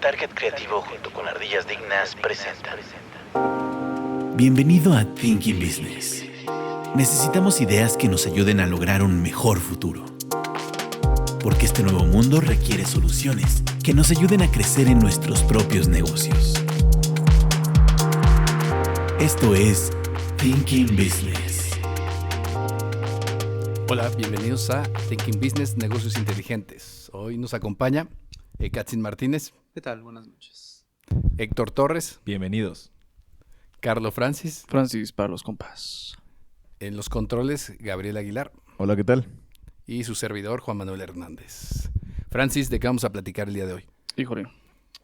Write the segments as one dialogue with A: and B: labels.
A: Target Creativo junto con Ardillas Dignas presentan.
B: Bienvenido a Thinking Business. Necesitamos ideas que nos ayuden a lograr un mejor futuro. Porque este nuevo mundo requiere soluciones que nos ayuden a crecer en nuestros propios negocios. Esto es Thinking Business.
C: Hola, bienvenidos a Thinking Business, Negocios Inteligentes. Hoy nos acompaña Katzin Martínez.
D: ¿Qué tal? Buenas noches.
C: Héctor Torres.
E: Bienvenidos.
C: Carlos Francis.
D: Francis para los compas.
C: En los controles, Gabriel Aguilar.
E: Hola, ¿qué tal?
C: Y su servidor, Juan Manuel Hernández. Francis, ¿de qué vamos a platicar el día de hoy?
D: Híjole.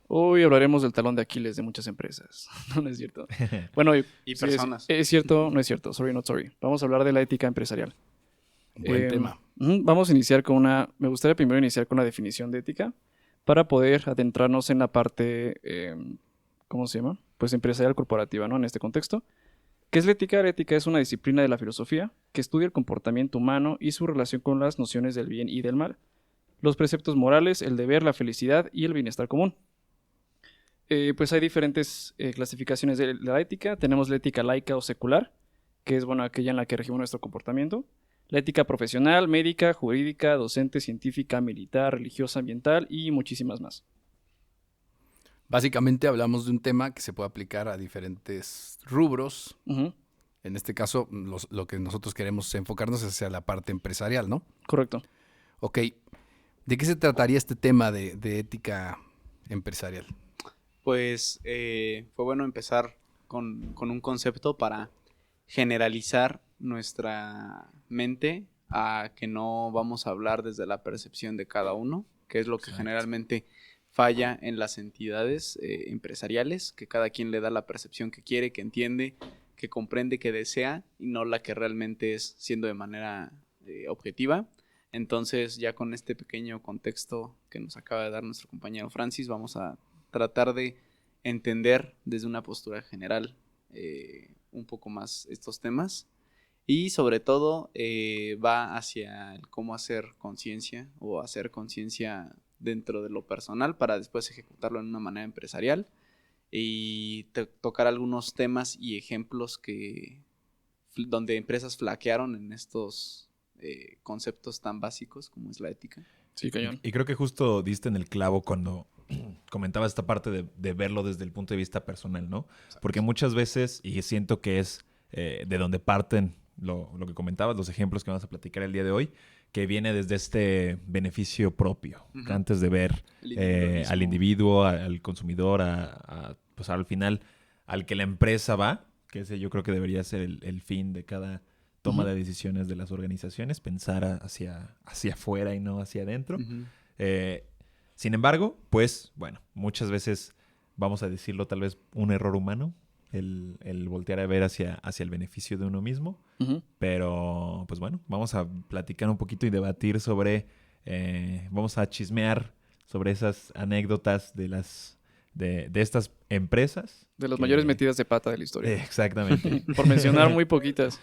D: Hoy hablaremos del talón de Aquiles de muchas empresas. No es cierto. Bueno,
F: y
D: sí,
F: personas.
D: Es cierto, no es cierto. Sorry, not sorry. Vamos a hablar de la ética empresarial.
C: Buen tema.
D: Vamos a iniciar con me gustaría primero iniciar con la definición de ética para poder adentrarnos en la parte, ¿cómo se llama? Pues empresarial corporativa, ¿no? En este contexto. ¿Qué es la ética? La ética es una disciplina de la filosofía que estudia el comportamiento humano y su relación con las nociones del bien y del mal, los preceptos morales, el deber, la felicidad y el bienestar común. Pues hay diferentes clasificaciones de la ética. Tenemos la ética laica o secular, que es aquella en la que regimos nuestro comportamiento. La ética profesional, médica, jurídica, docente, científica, militar, religiosa, ambiental y muchísimas más.
C: Básicamente hablamos de un tema que se puede aplicar a diferentes rubros.
D: Uh-huh.
C: En este caso, lo que nosotros queremos enfocarnos es hacia la parte empresarial, ¿no?
D: Correcto.
C: Ok. ¿De qué se trataría este tema de ética empresarial?
F: Pues fue bueno empezar con un concepto para generalizar nuestra mente a que no vamos a hablar desde la percepción de cada uno, que es lo que generalmente falla en las entidades empresariales, que cada quien le da la percepción que quiere, que entiende, que comprende, que desea, y no la que realmente es siendo de manera objetiva. Entonces, ya con este pequeño contexto que nos acaba de dar nuestro compañero Francis, vamos a tratar de entender desde una postura general un poco más estos temas. Y sobre todo va hacia el cómo hacer conciencia o hacer conciencia dentro de lo personal para después ejecutarlo en una manera empresarial y tocar algunos temas y ejemplos donde empresas flaquearon en estos conceptos tan básicos como es la ética.
D: Sí, cañón.
E: Y creo que justo diste en el clavo cuando comentabas esta parte de verlo desde el punto de vista personal, ¿no?
F: Exacto.
E: Porque muchas veces, y siento que es de donde parten lo que comentabas, los ejemplos que vamos a platicar el día de hoy, que viene desde este beneficio propio,
F: Uh-huh.
E: antes de ver al individuo, al consumidor, pues al final al que la empresa va, que ese yo creo que debería ser el fin de cada toma
D: Uh-huh.
E: de decisiones de las organizaciones, pensar hacia afuera y no hacia adentro.
F: Uh-huh.
E: Sin embargo, pues, bueno, muchas veces, vamos a decirlo, tal vez un error humano, el voltear a ver hacia el beneficio de uno mismo.
D: Uh-huh.
E: Pero, pues bueno, vamos a platicar un poquito y debatir sobre, vamos a chismear sobre esas anécdotas de estas empresas.
D: De las mayores metidas de pata de la historia.
E: Exactamente.
D: Por mencionar muy poquitas.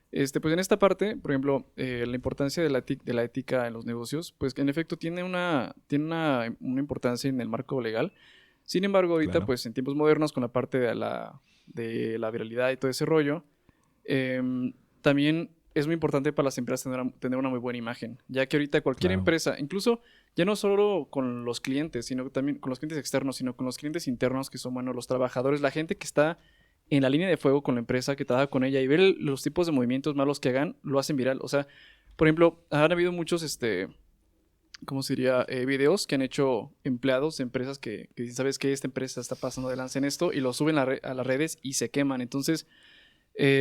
D: Pues en esta parte, por ejemplo, la importancia de la ética en los negocios, pues que en efecto tiene una importancia en el marco legal. Sin embargo, ahorita,
E: Claro.
D: pues en tiempos modernos, con la parte de la viralidad y todo ese rollo, también es muy importante para las empresas tener una muy buena imagen, ya que ahorita cualquier
E: Claro.
D: empresa, incluso ya no solo con los clientes, sino también con los clientes externos, sino con los clientes internos, que son, los trabajadores, la gente que está en la línea de fuego con la empresa, que trabaja con ella, y ver los tipos de movimientos malos que hagan, lo hacen viral. O sea, por ejemplo, han habido muchos, ¿cómo se diría? Videos que han hecho empleados de empresas que dicen, ¿sabes qué? Esta empresa está pasando de lanza en esto, y lo suben a las redes y se queman. Entonces,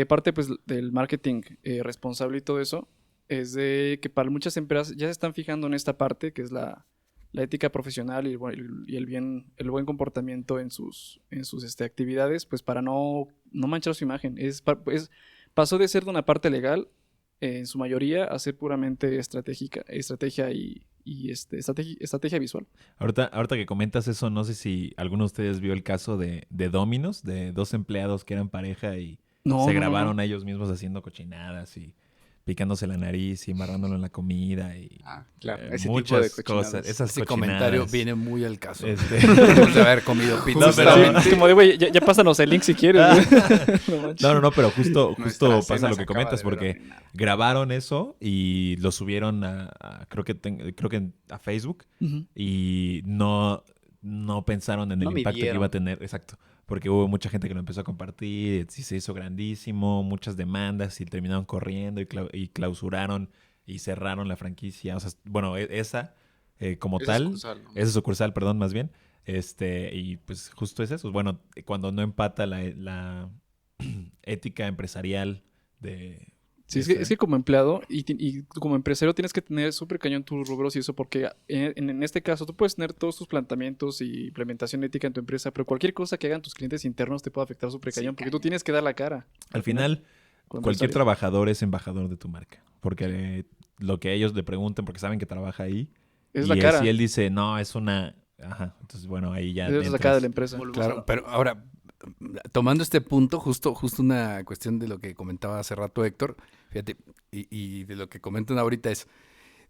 D: parte pues del marketing responsable y todo eso, es de que para muchas empresas ya se están fijando en esta parte, que es la ética profesional y el buen comportamiento en sus actividades, pues para no manchar su imagen. Pasó de ser de una parte legal, en su mayoría, a ser puramente estrategia estrategia visual.
E: Ahorita que comentas eso, no sé si alguno de ustedes vio el caso de Domino's, de dos empleados que eran pareja y se grabaron a ellos mismos haciendo cochinadas y picándose la nariz y embarrándolo en la comida y
F: Claro, ese tipo
E: muchas
F: de
E: cosas.
F: cochinadas.
E: Esas
C: Ese
E: cochinadas.
C: comentario viene muy al caso.
E: Después
C: de haber comido pizza.
E: No, pero-
D: Es como de, güey, ya pásanos el link si quieres. güey. No manches.
E: No, pero justo
F: Nuestra
E: pasa
F: cena
E: lo
F: se
E: que
F: acaba
E: comentas
F: de ver
E: porque
F: arruinada.
E: grabaron eso y lo subieron creo que a Facebook
D: Ujú.
E: y no pensaron en el
F: No
E: impacto que
F: midieron.
E: iba a tener, exacto, porque hubo mucha gente que lo empezó a compartir, y se hizo grandísimo, muchas demandas y terminaron corriendo y clausuraron y cerraron la franquicia, o sea, bueno, esa como
F: Esa
E: tal,
F: sucursal, ¿no?
E: esa sucursal, perdón, más bien, y pues justo es eso, bueno, cuando no empata la ética empresarial de...
D: Sí, es que como empleado y como empresario tienes que tener súper cañón tus rubros y eso porque en este caso tú puedes tener todos tus planteamientos y implementación ética en tu empresa, pero cualquier cosa que hagan tus clientes internos te puede afectar súper cañón porque tú tienes que dar la cara.
E: Al final,
D: como
E: cualquier
D: empresario.
E: trabajador es embajador de tu marca, porque lo que ellos le pregunten, porque saben que trabaja ahí,
D: Es
E: y
D: la cara.
E: si él dice, no, es una... Ajá, entonces bueno, ahí ya
D: Es la
E: entras.
D: cara de la empresa.
F: Volvemos
C: Claro,
F: a-
C: pero ahora, tomando este punto, justo una cuestión de lo que comentaba hace rato Héctor, fíjate, y de lo que comentan ahorita es,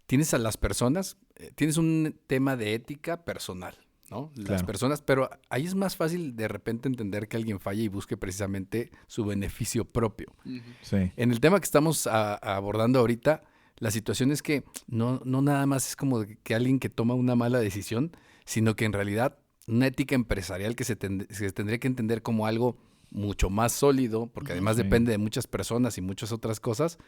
C: tienes a las personas, tienes un tema de ética personal, ¿no? Las
E: Claro.
C: personas, pero ahí es más fácil de repente entender que alguien falla y busque precisamente su beneficio propio.
F: Ujú.
E: Sí,
C: En el tema que estamos abordando ahorita, la situación es que no nada más es como que alguien que toma una mala decisión, sino que en realidad una ética empresarial que se tendría que entender como algo mucho más sólido, porque además
E: Sí.
C: depende de muchas personas y muchas otras cosas,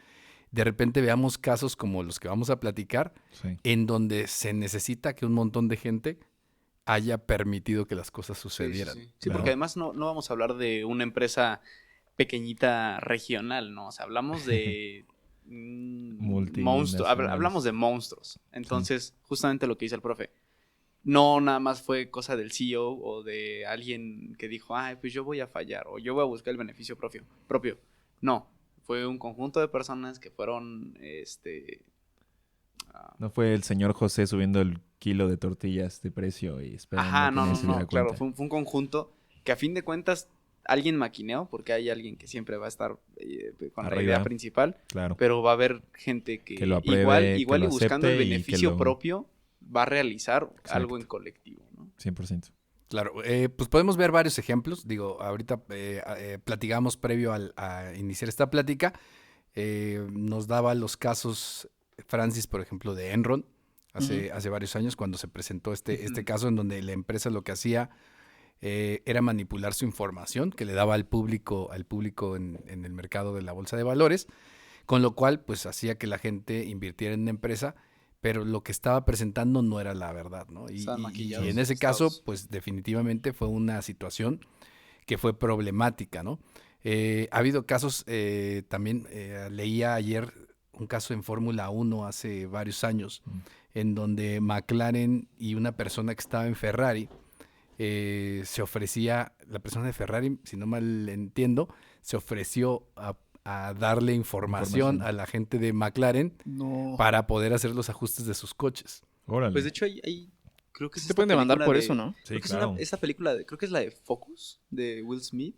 C: de repente veamos casos como los que vamos a platicar,
E: sí.
C: en donde se necesita que un montón de gente haya permitido que las cosas sucedieran.
F: Sí,
E: Claro.
F: porque además no vamos a hablar de una empresa pequeñita regional, ¿no? O sea, hablamos de
E: Multinacionales.
F: hablamos de monstruos. Entonces, justamente lo que dice el profe, no nada más fue cosa del CEO o de alguien que dijo, ay, pues yo voy a fallar o yo voy a buscar el beneficio propio. No, fue un conjunto de personas que fueron,
E: No fue el señor José subiendo el kilo de tortillas de precio y esperando
F: ajá,
E: que
F: no,
E: nadie se diera
F: claro,
E: cuenta.
F: fue un conjunto que a fin de cuentas alguien maquineó, porque hay alguien que siempre va a estar con la
E: Arriba.
F: idea principal,
E: Claro.
F: pero va a haber gente que,
E: lo apruebe,
F: igual
E: que
F: y
E: lo
F: buscando el
E: acepte y que
F: beneficio
E: lo-
F: propio va a realizar
E: Exacto.
F: algo en colectivo, ¿no?
E: 100%.
C: Claro, pues podemos ver varios ejemplos. Digo, ahorita platicamos previo a iniciar esta plática. Nos daba los casos, Francis, por ejemplo, de Enron, hace varios años, cuando se presentó este caso en donde la empresa lo que hacía era manipular su información que le daba al público en el mercado de la bolsa de valores, con lo cual pues hacía que la gente invirtiera en una empresa, pero lo que estaba presentando no era la verdad, ¿no?
F: Estaban maquillados,
C: Y en ese caso,
F: estados.
C: pues definitivamente fue una situación que fue problemática, ¿no? Ha habido casos, también leía ayer un caso en Fórmula 1 hace varios años, en donde McLaren y una persona que estaba en Ferrari, se ofrecía, la persona de Ferrari, si no mal entiendo, se ofreció a darle información a la gente de McLaren
D: No.
C: para poder hacer los ajustes de sus coches.
E: Órale.
F: Pues de hecho hay creo que es
D: Te
F: esta
D: pueden demandar
F: película
D: por
F: de-
D: eso, ¿no?
E: Sí,
F: creo que
E: claro.
F: esta película, creo que es la de Focus, de Will Smith,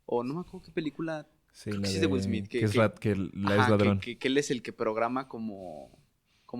F: o no me acuerdo qué película,
E: Sí,
F: creo
E: la
F: que sí es de Will Smith,
E: que
F: que-
E: es
F: que-
E: que la
F: ajá,
E: es ladrón.
F: que él es el que programa como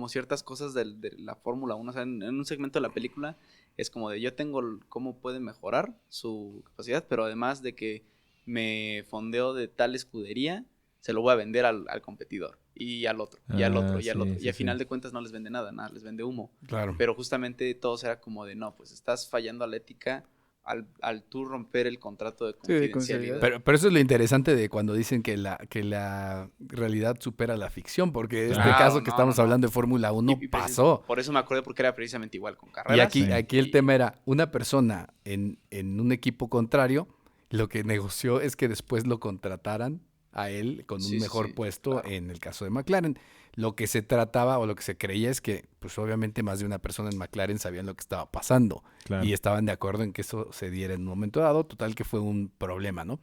F: ciertas cosas de la Fórmula 1. O sea, en un segmento de la película es como de yo tengo cómo puede mejorar su capacidad, pero además de que me fondeo de tal escudería, se lo voy a vender al competidor y al otro, y al otro, y al
E: Sí,
F: otro.
E: sí,
F: Y a
E: sí.
F: final de cuentas no les vende nada, les vende humo.
C: Claro.
F: Pero justamente todos era como de no, pues estás fallando a la ética al tú romper el contrato de
D: Sí, de
F: confidencialidad.
C: Pero eso es lo interesante de cuando dicen que la realidad supera la ficción, porque este
E: Claro,
C: caso que
F: no,
C: estamos
F: no.
C: hablando de Fórmula 1
F: Y
C: pasó.
F: Por eso me acordé, porque era precisamente igual con
C: Y
F: carreras.
C: aquí,
E: Sí.
C: aquí el tema era una persona en un equipo contrario, lo que negoció es que después lo contrataran a él con un
F: Sí, sí,
C: mejor
F: sí,
C: puesto
F: claro.
C: en el caso de McLaren. Lo que se trataba o lo que se creía es que, pues obviamente más de una persona en McLaren sabían lo que estaba pasando
E: Claro.
C: y estaban de acuerdo en que eso se diera en un momento dado, total que fue un problema, ¿no?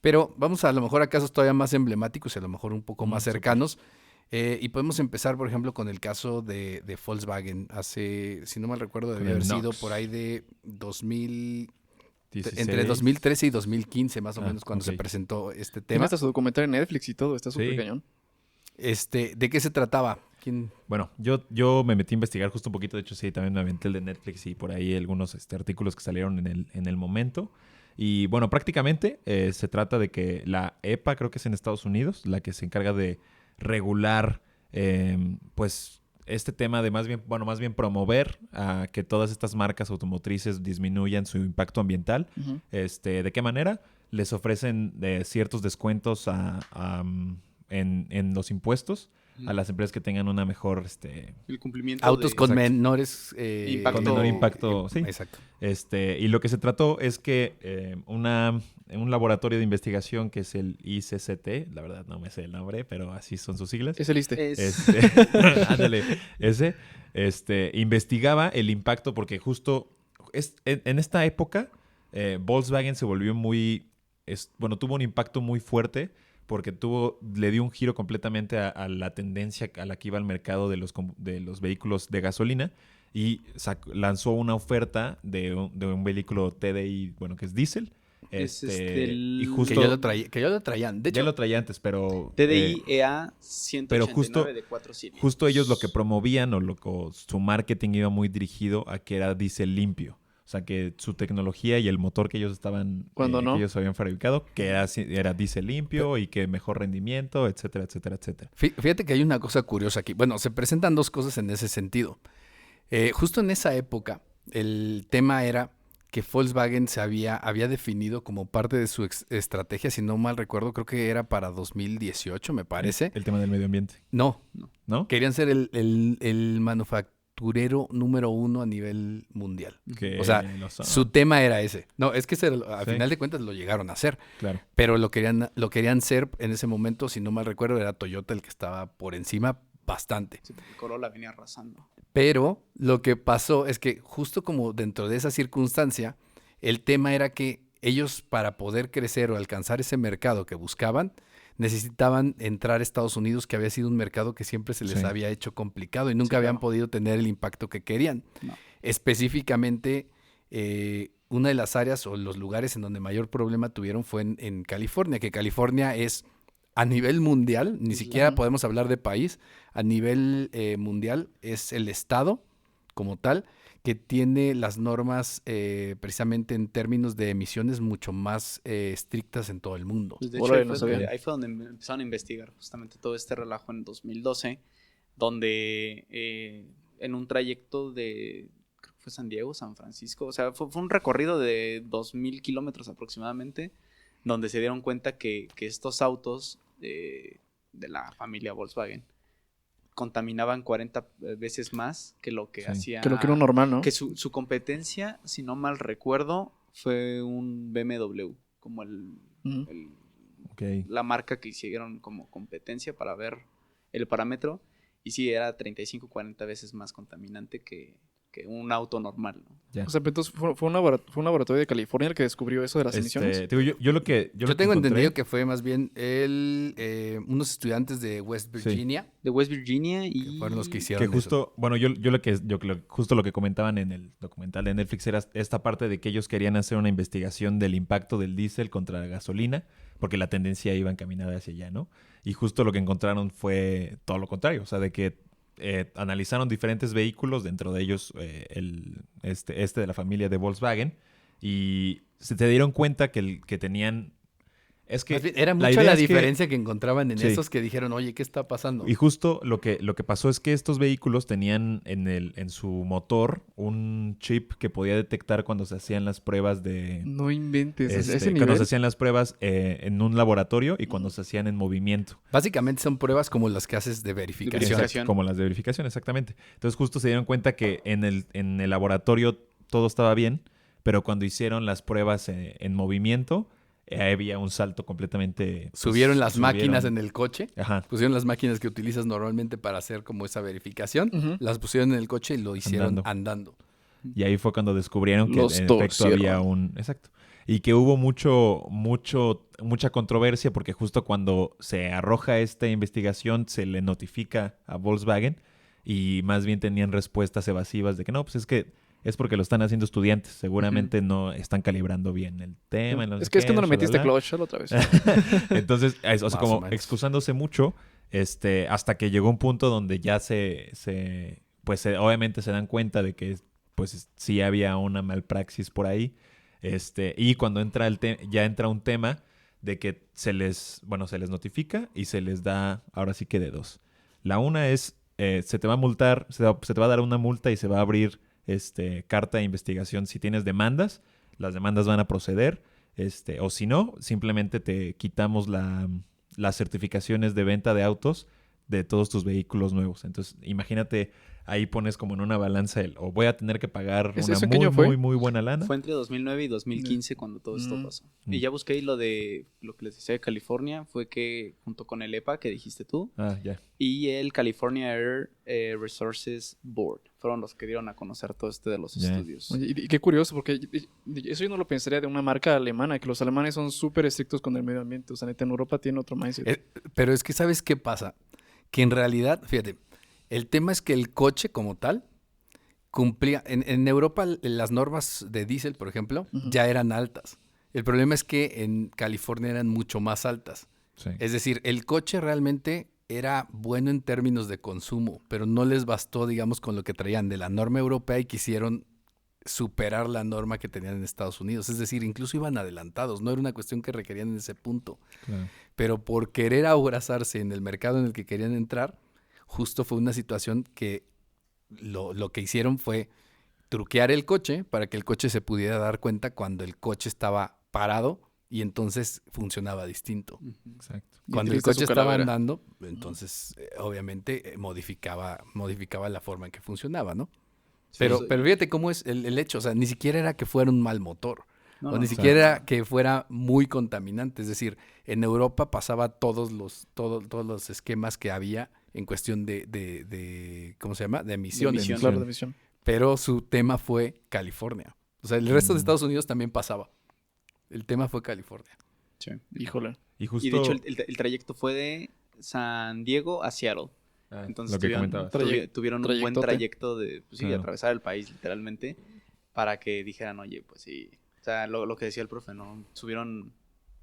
C: Pero vamos a lo mejor a casos todavía más emblemáticos y a lo mejor un poco más
E: súper.
C: cercanos. Y podemos empezar, por ejemplo, con el caso de Volkswagen. Hace, si no mal recuerdo,
E: Con
C: debe
E: el
C: haber sido
E: Knox.
C: por ahí de 2000,
E: 16.
C: entre 2013 y 2015 más o
E: Ah,
C: menos cuando se
E: ok.
C: presentó este
D: Tiene
C: tema.
D: hasta su documental en Netflix y todo, está súper
E: Sí.
D: cañón.
C: ¿De qué se trataba? ¿Quién?
E: Bueno, yo me metí a investigar justo un poquito. De hecho, sí, también me aventé el de Netflix y por ahí algunos artículos que salieron en el momento. Y bueno, prácticamente se trata de que la EPA, creo que es en Estados Unidos, la que se encarga de regular, pues, este tema de más bien promover a que todas estas marcas automotrices disminuyan su impacto ambiental.
D: Ujú.
E: ¿De qué manera? Les ofrecen ciertos descuentos en los impuestos a las empresas que tengan una mejor
F: El cumplimiento
C: Autos
F: de...
C: con
E: Exacto.
C: menores...
F: Impacto.
E: con menor impacto, sí.
C: Exacto.
E: Y lo que se trató es que un laboratorio de investigación que es el ICCT, la verdad no me sé el nombre, pero así son sus siglas.
D: Es el ISSSTE.
E: Ándale, investigaba el impacto porque justo en esta época Volkswagen se volvió tuvo un impacto muy fuerte porque le dio un giro completamente a la tendencia a la que iba el mercado de los vehículos de gasolina y lanzó una oferta de un vehículo TDI, bueno, que es diésel.
F: Es
E: Y justo
C: Que ya lo traían. De
E: ya
C: hecho,
E: lo traía antes, pero
F: TDI EA 189
E: pero justo-
F: de 4 cilindros.
E: justo ellos lo que promovían o su marketing iba muy dirigido a que era diésel limpio. O sea, que su tecnología y el motor que ellos
D: Cuando no.
E: que ellos habían fabricado, que era diésel limpio y que mejor rendimiento, etcétera, etcétera, etcétera.
C: fíjate que hay una cosa curiosa aquí. Bueno, se presentan dos cosas en ese sentido. Justo en esa época, el tema era que Volkswagen se había definido como parte de su estrategia, si no mal recuerdo, creo que era para 2018, me parece.
E: El tema del medio ambiente,
C: No,
E: ¿no?
C: querían ser el manufacturero número 1 a nivel mundial.
E: Que
C: O sea,
E: lo son.
C: Su tema era ese. No, es que a
E: Sí.
C: final de cuentas lo llegaron a hacer,
E: Claro.
C: pero lo querían ser en ese momento, si no mal recuerdo, era Toyota el que estaba por encima bastante.
F: Sí, el Corolla venía arrasando.
C: Pero lo que pasó es que justo como dentro de esa circunstancia, el tema era que ellos para poder crecer o alcanzar ese mercado que buscaban, necesitaban entrar a Estados Unidos, que había sido un mercado que siempre se les
E: Sí.
C: había hecho complicado y nunca
F: Sí,
C: habían
F: claro.
C: podido tener el impacto que querían.
F: No.
C: Específicamente, una de las áreas o los lugares en donde mayor problema tuvieron fue en California, que California es a nivel mundial, ni siquiera
D: Ujú.
C: podemos hablar de país, a nivel mundial es el estado como tal que tiene las normas precisamente en términos de emisiones mucho más estrictas en todo el mundo.
F: Pues de hecho,
D: Órale,
F: ahí
D: no
F: fue,
D: sabía.
F: ahí fue donde empezaron a investigar justamente todo este relajo en 2012, donde en un trayecto de, creo que fue San Diego, San Francisco, o sea, fue un recorrido de 2,000 kilómetros aproximadamente, donde se dieron cuenta que estos autos de la familia Volkswagen contaminaban 40 veces más que lo que
E: Sí.
F: hacía...
D: Que lo que era normal, ¿no?
F: Que su competencia, si no mal recuerdo, fue un BMW, como
D: Ujú.
E: Ok.
F: la marca que hicieron como competencia para ver el parámetro. Y sí, era 35-40 veces más contaminante que un auto normal, ¿no?
E: Ya.
D: O sea, pero entonces fue un laboratorio de California el que descubrió eso de las emisiones.
E: Digo, yo lo que
C: Yo
E: lo que
C: tengo
E: encontré-
C: entendido que fue más bien unos estudiantes de West Virginia
F: De West Virginia
C: que
F: y...
C: fueron los que hicieron
E: Que
C: eso.
E: justo, bueno, justo lo que comentaban en el documental de Netflix era esta parte de que ellos querían hacer una investigación del impacto del diésel contra la gasolina, porque la tendencia iba encaminada hacia allá, ¿no? Y justo lo que encontraron fue todo lo contrario, o sea, de que analizaron diferentes vehículos, dentro de ellos este de la familia de Volkswagen, y se dieron cuenta que tenían... Es que
C: Más bien, era
E: la
C: mucha
E: idea
C: la
E: es que-
C: diferencia que encontraban en
E: Sí.
C: esos que dijeron, oye, ¿qué está pasando?
E: Y justo lo que pasó es que estos vehículos tenían en su motor un chip que podía detectar cuando se hacían las pruebas de...
D: No inventes. ¿A ese
E: cuando
D: nivel?
E: se hacían las pruebas en un laboratorio y cuando se hacían en movimiento.
C: Básicamente son pruebas como las que haces de verificación.
F: verificación.
E: Como las de verificación, exactamente. Entonces justo se dieron cuenta que en el laboratorio todo estaba bien, pero cuando hicieron las pruebas en movimiento, había un salto completamente... pues,
C: Subieron las máquinas en el coche,
E: Ajá.
C: pusieron las máquinas que utilizas normalmente para hacer como esa verificación,
D: Ujú.
C: las pusieron en el coche y lo hicieron
E: Andando.
C: andando.
E: Y ahí fue cuando descubrieron que
D: Los
E: en efecto
D: torcieron.
E: había un... Exacto. Y que hubo mucha controversia porque justo cuando se arroja esta investigación se le notifica a Volkswagen y más bien tenían respuestas evasivas de que no, pues es porque lo están haciendo estudiantes. Seguramente no están calibrando bien el tema.
D: Es que no le metiste clutch solo otra vez.
E: Entonces, o sea,
C: Más o
E: como
C: menos.
E: excusándose mucho, Hasta que llegó un punto donde ya obviamente se dan cuenta de que pues sí había una malpraxis por ahí. Y cuando ya entra un tema de que se les notifica y se les da ahora sí que de dos. La una es, se te va a multar, se te va a dar una multa y se va a abrir carta de investigación si tienes demandas. Las demandas van a proceder. O si no, simplemente te quitamos las certificaciones de venta de autos de todos tus vehículos nuevos. Entonces, imagínate, ahí pones como en una balanza o voy a tener que pagar una
D: ¿Eso en qué
E: muy,
D: año fue?
E: muy, muy buena lana.
F: Fue entre 2009 y 2015 cuando todo esto pasó. Y ya busqué y lo que les decía de California fue que junto con el EPA que dijiste tú
E: Ya.
F: y el California Air Resources Board fueron los que dieron a conocer todo de los
E: Ya.
F: estudios.
D: Oye, y qué curioso, porque eso yo no lo pensaría de una marca alemana, que los alemanes son súper estrictos con el medio ambiente. O sea, neta, en Europa tiene otro mindset.
C: Pero es que, ¿sabes qué pasa? Que en realidad, fíjate, el tema es que el coche como tal cumplía... En Europa las normas de diésel, por ejemplo, ya eran altas. El problema es que en California eran mucho más altas.
E: Sí.
C: Es decir, el coche realmente era bueno en términos de consumo, pero no les bastó, digamos, con lo que traían de la norma europea y quisieron superar la norma que tenían en Estados Unidos. Es decir, incluso iban adelantados. No era una cuestión que requerían en ese punto.
E: Claro.
C: Pero por querer abrazarse en el mercado en el que querían entrar, justo fue una situación que lo que hicieron fue truquear el coche para que el coche se pudiera dar cuenta cuando el coche estaba parado y entonces funcionaba distinto.
E: Exacto.
C: Cuando el
D: utiliza
C: coche
D: su
C: estaba
D: calavera.
C: andando, entonces obviamente modificaba la forma en que funcionaba, ¿no? Pero fíjate cómo es el hecho, o sea, ni siquiera era que fuera un mal motor.
F: No,
C: O
F: no,
C: ni
F: no.
C: siquiera era que fuera muy contaminante. Es decir, en Europa pasaba todos los esquemas que había en cuestión de ¿cómo se llama? De emisiones.
F: emisión.
D: Claro, de emisión.
C: Pero su tema fue California. O sea, el resto de Estados Unidos también pasaba. El tema fue California.
F: Sí.
D: Híjole.
E: Y justo...
F: Y de hecho el trayecto fue de San Diego a Seattle. Entonces
E: lo que
F: tuvieron,
E: comentabas.
F: tuvieron un buen
D: Trayectote.
F: trayecto de
E: Claro.
F: atravesar el país literalmente para que dijeran, oye, pues sí. O sea, lo que decía el profe, ¿no? Subieron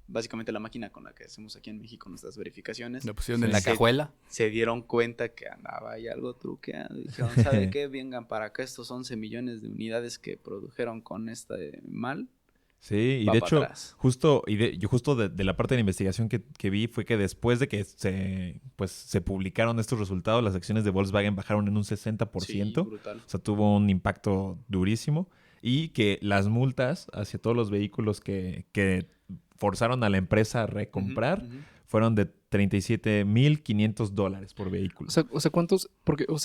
F: básicamente la máquina con la que hacemos aquí en México nuestras verificaciones.
C: Lo pusieron
E: Sí.
C: en la cajuela.
F: Se dieron cuenta que andaba ahí algo truqueado. Y dijeron, ¿sabe qué? Vengan para acá estos 11 millones de unidades que produjeron con este mal.
E: Sí, y
F: Va
E: de
F: pa'
E: hecho,
F: atrás.
E: justo de la parte de la investigación que vi fue que después de que se publicaron estos resultados, las acciones de Volkswagen bajaron en un 60%.
F: Sí, brutal.
E: O sea, tuvo un impacto durísimo. Y que las multas hacia todos los vehículos que forzaron a la empresa a recomprar
F: Ujú, ujú.
E: fueron de $35,500 por vehículo.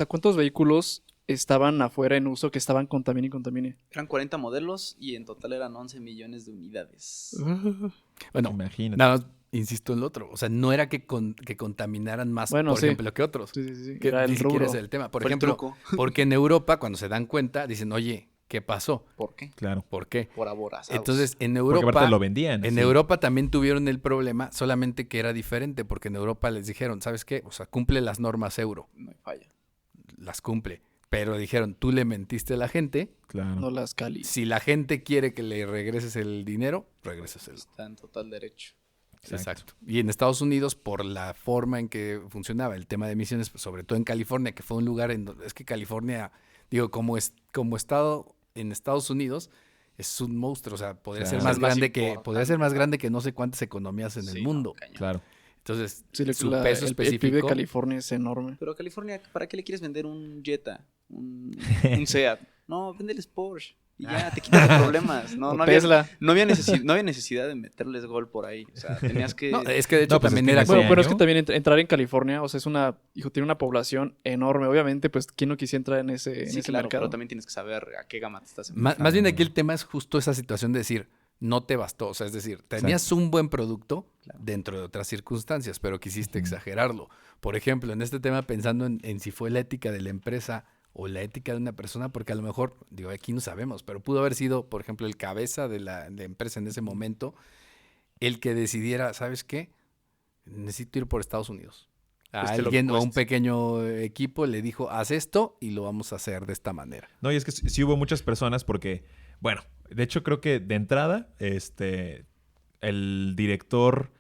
D: ¿Cuántos vehículos estaban afuera en uso que estaban contamine y contamine?
F: Eran 40 modelos y en total eran 11 millones de unidades.
C: Bueno,
E: Imagínate.
C: nada más insisto en lo otro. O sea, no era que contaminaran más,
D: Bueno,
C: por
D: sí.
C: ejemplo, que otros.
D: Sí, sí, sí.
C: Que
D: Era
C: ni
D: el
C: siquiera
D: rubro.
C: es el tema. Por
F: Fue el
C: ejemplo,
F: truco.
C: porque en Europa, cuando se dan cuenta, dicen, oye, ¿qué pasó?
F: ¿Por qué?
E: Claro.
C: ¿Por qué?
F: Por aborazados.
C: Entonces, en
E: Porque
C: Europa,
E: aparte lo vendían.
C: en
E: así.
C: Europa también tuvieron el problema, solamente que era diferente, porque en Europa les dijeron, ¿sabes qué? O sea, cumple las normas euro,
F: No hay falla.
C: las cumple. Pero dijeron, tú le mentiste a la gente,
E: Claro.
D: No las cali.
C: si la gente quiere que le regreses el dinero, regrésaselo.
F: Está en total derecho.
C: Exacto. Y en Estados Unidos, por la forma en que funcionaba el tema de emisiones, pues, sobre todo en California, que fue un lugar en donde, es que California, digo, como estado en Estados Unidos, es un monstruo, o sea, podría ser
E: Claro.
C: más
F: Es más
C: grande
F: importante.
C: que no sé cuántas economías en
F: Sí,
C: el
F: no,
C: mundo.
F: cañón.
E: Claro.
C: Entonces,
D: Sí,
C: su peso
D: el PIB de
C: específico,
D: California es enorme.
F: Pero California, ¿para qué le quieres vender un Jetta? Un Seat. No, véndeles Porsche. Y ya, te quitas de problemas. No,
D: O
F: no, había,
D: Tesla.
F: no había necesidad de meterles gol por ahí. O sea, tenías que...
C: no, es que de hecho
E: No, pues
C: también
E: es que
C: era
E: en ese
C: como,
D: Bueno, pero es
E: año-
D: que también entrar en California, o sea, tiene una población enorme. Obviamente, pues, ¿quién no quisiera entrar en ese
F: Sí, claro,
D: mercado?
F: pero también tienes que saber a qué gama te estás
C: más
F: enfrentando.
C: bien aquí el tema es justo esa situación de decir, no te bastó, o sea, es decir, tenías un buen producto dentro de otras circunstancias, pero quisiste exagerarlo. Por ejemplo, en este tema pensando en si fue la ética de la empresa o la ética de una persona, porque a lo mejor, digo, aquí no sabemos, pero pudo haber sido, por ejemplo, el cabeza de la empresa en ese momento, el que decidiera, ¿sabes qué? Necesito ir por Estados Unidos. A
F: Cueste lo que
C: alguien o a un
F: cueste.
C: pequeño equipo le dijo, haz esto y lo vamos a hacer de esta manera.
E: No, y es que sí hubo muchas personas porque, bueno, de hecho creo que de entrada, el director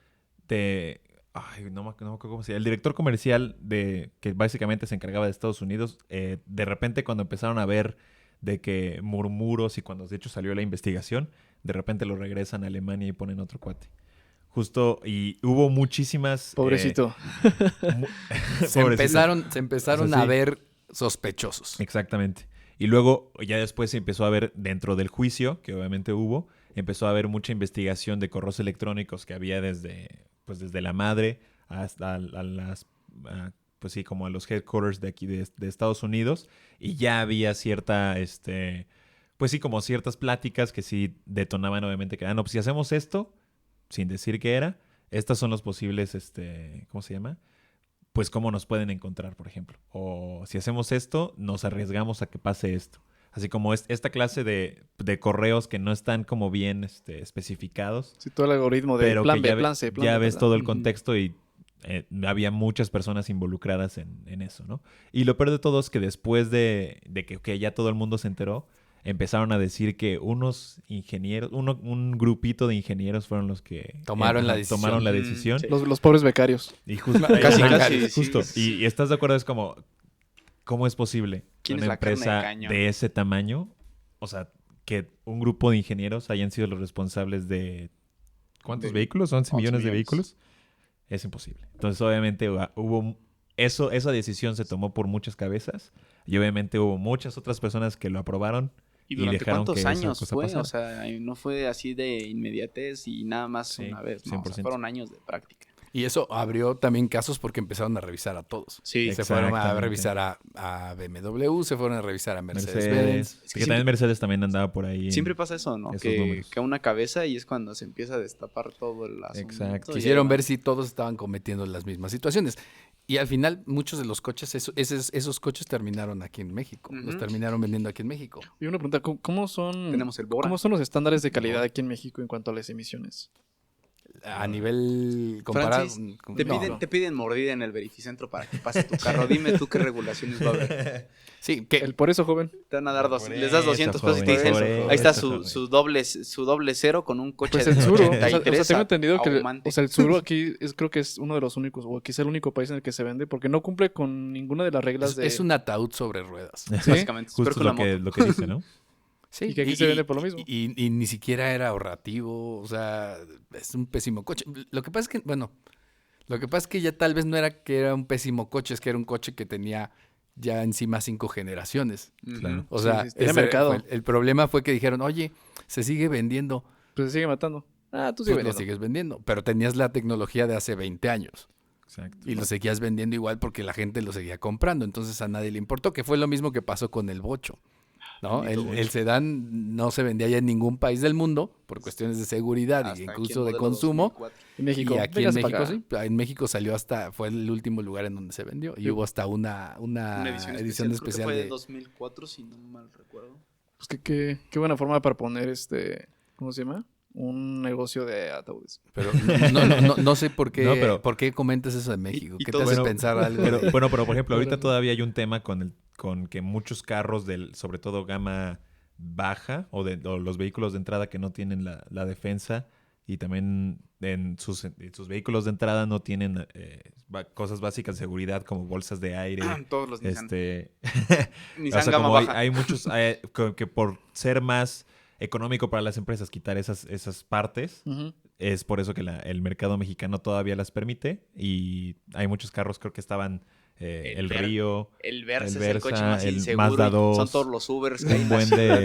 E: Ay, no me acuerdo cómo se llama. El director comercial que básicamente se encargaba de Estados Unidos, de repente cuando empezaron a ver de que murmuros y cuando de hecho salió la investigación, de repente lo regresan a Alemania y ponen otro cuate. Justo, y hubo muchísimas...
D: Pobrecito.
C: Se empezaron
E: O sea,
C: a
E: sí.
C: ver sospechosos.
E: Exactamente. Y luego ya después se empezó a ver dentro del juicio, que obviamente hubo, empezó a haber mucha investigación de correos electrónicos que había desde la madre hasta pues sí, como a los headquarters de aquí de Estados Unidos, y ya había cierta, pues sí, como ciertas pláticas que sí detonaban obviamente que, no, pues si hacemos esto, sin decir qué era, estas son los posibles, ¿cómo se llama? Pues cómo nos pueden encontrar, por ejemplo. O si hacemos esto, nos arriesgamos a que pase esto. Así como esta clase de correos que no están como bien especificados.
D: Sí, todo el algoritmo de
E: Pero
D: plan
E: que
D: B, plan C, plan
E: ya
D: B,
E: ves
D: plan
E: todo el
D: Ujú.
E: contexto y había muchas personas involucradas en eso, ¿no? Y lo peor de todo es que después de que ya todo el mundo se enteró, empezaron a decir que unos ingenieros, un grupito de ingenieros fueron los que
C: Tomaron la
E: tomaron la
C: decisión.
E: decisión.
F: Sí.
D: Los pobres becarios.
E: Y justo,
F: Casi,
E: Ajá,
F: casi, sí.
E: justo. Y estás de acuerdo, es como, ¿cómo es posible
F: ¿Quién
E: una
F: es la carne de
E: empresa
F: cañón?
E: de ese tamaño? O sea, que un grupo de ingenieros hayan sido los responsables de ¿cuántos
F: De
E: vehículos? 11 millones de
F: millones.
E: vehículos. Es imposible. Entonces, obviamente, hubo esa decisión se tomó por muchas cabezas y obviamente hubo muchas otras personas que lo aprobaron.
F: ¿Y durante
E: dejaron
F: cuántos
E: que esa
F: años
E: cosa
F: fue?
E: pasara.
F: O sea, no fue así de inmediatez y nada más
E: Sí,
F: una vez, ¿no? O sea,
E: 100%.
F: fueron años de práctica.
C: Y eso abrió también casos porque empezaron a revisar a todos.
F: Sí,
C: Se fueron a
E: Exactamente.
C: revisar a BMW, se fueron a revisar a Mercedes-Benz.
E: Mercedes.
F: Es que
E: Que también Mercedes también andaba por ahí.
F: Siempre pasa eso, ¿no?
E: esos
F: Que
E: números.
F: una cabeza y es cuando se empieza a destapar todo el asunto.
E: Exacto.
F: Y
C: Quisieron
F: ahí
C: ver
F: va.
C: si todos estaban cometiendo las mismas situaciones. Y al final, muchos de los coches, esos coches terminaron aquí en México. Los
F: Ujú.
C: terminaron vendiendo aquí en México.
D: Y una pregunta, ¿cómo son,
F: Tenemos el Bora.
D: ¿cómo son los estándares de calidad aquí en México en cuanto a las emisiones?
C: A nivel comparado.
F: Francis,
C: con-
F: Te
C: no,
F: piden,
C: no.
F: te piden mordida en el verificentro para que pase tu carro. Dime tú qué regulaciones va a haber.
C: Sí, que
D: Por eso, joven.
F: Te van a dar
E: Por
F: les das
E: eso,
F: 200 pesos y te
E: joven,
F: dicen,
E: por eso,
F: ahí está
E: joven.
F: su doble cero con un coche
D: Pues
F: de
D: el Tsuru. O
F: 83
D: sea, tengo entendido que
F: ahumante.
D: o sea, el Tsuru aquí creo que es uno de los únicos, o quizá el único país en el que se vende, porque no cumple con ninguna de las reglas
C: es,
D: de...
C: es un ataúd sobre ruedas.
F: Básicamente,
E: Justo
F: pero con la moto.
E: lo que dice, ¿no?
C: Sí,
D: Y que aquí se vende por lo mismo.
C: Y ni siquiera era ahorrativo, o sea, es un pésimo coche. Lo que pasa es que, bueno, lo que pasa es que ya tal vez no era que era un pésimo coche, es que era un coche que tenía ya encima 5 generaciones.
F: Ujú.
E: Claro.
C: O sea,
D: sí, tenía
C: ese
D: mercado.
C: fue el problema fue que dijeron, oye, se sigue vendiendo,
D: Pues se sigue matando. Ah, tú
C: pues
D: sigue
C: lo
D: vendiendo.
C: sigues vendiendo, pero tenías la tecnología de hace 20 años
E: Exacto.
C: y lo seguías vendiendo igual porque la gente lo seguía comprando, entonces a nadie le importó, que fue lo mismo que pasó con el Bocho. ¿No? El sedán no se vendía ya en ningún país del mundo por cuestiones de seguridad
F: Hasta
C: y
F: aquí
C: incluso
F: el
C: de
F: modelo
C: consumo.
F: 2004.
D: En México.
C: Y aquí en
D: Véngase
C: México,
D: para acá.
C: sí. En México salió fue el último lugar en donde se vendió. Y
D: Sí.
C: hubo hasta una
F: Una
C: edición
F: edición especial.
C: especial
F: Fue de
C: de...
F: 2004, si no mal recuerdo.
D: Pues qué buena forma para poner ¿cómo se llama? Un negocio de ataúdes.
C: Pero no sé por qué,
E: No, pero-
C: por qué comentas eso de México.
F: y
C: ¿Qué te
F: todo
C: hace
F: eso-
C: pensar algo?
E: Pero,
C: de-
E: bueno, pero por ejemplo, ahorita
D: Bueno.
E: todavía hay un tema con que muchos carros sobre todo gama baja o los vehículos de entrada que no tienen la defensa y también en sus vehículos de entrada no tienen cosas básicas de seguridad como bolsas de aire.
F: Todos los Nissan.
E: O sea,
F: gama
E: como
F: baja.
E: hay muchos que por ser más económico para las empresas quitar esas partes,
D: Ujú.
E: es por eso que el mercado mexicano todavía las permite y hay muchos carros creo que estaban el
F: Ver-
E: Río,
F: El Versa
E: el
F: es el coche
E: Versa,
F: más
E: el
F: inseguro.
E: Mazda
F: y
E: 2,
F: son todos los Ubers que hay
E: un
F: en la
E: buen
F: ciudad.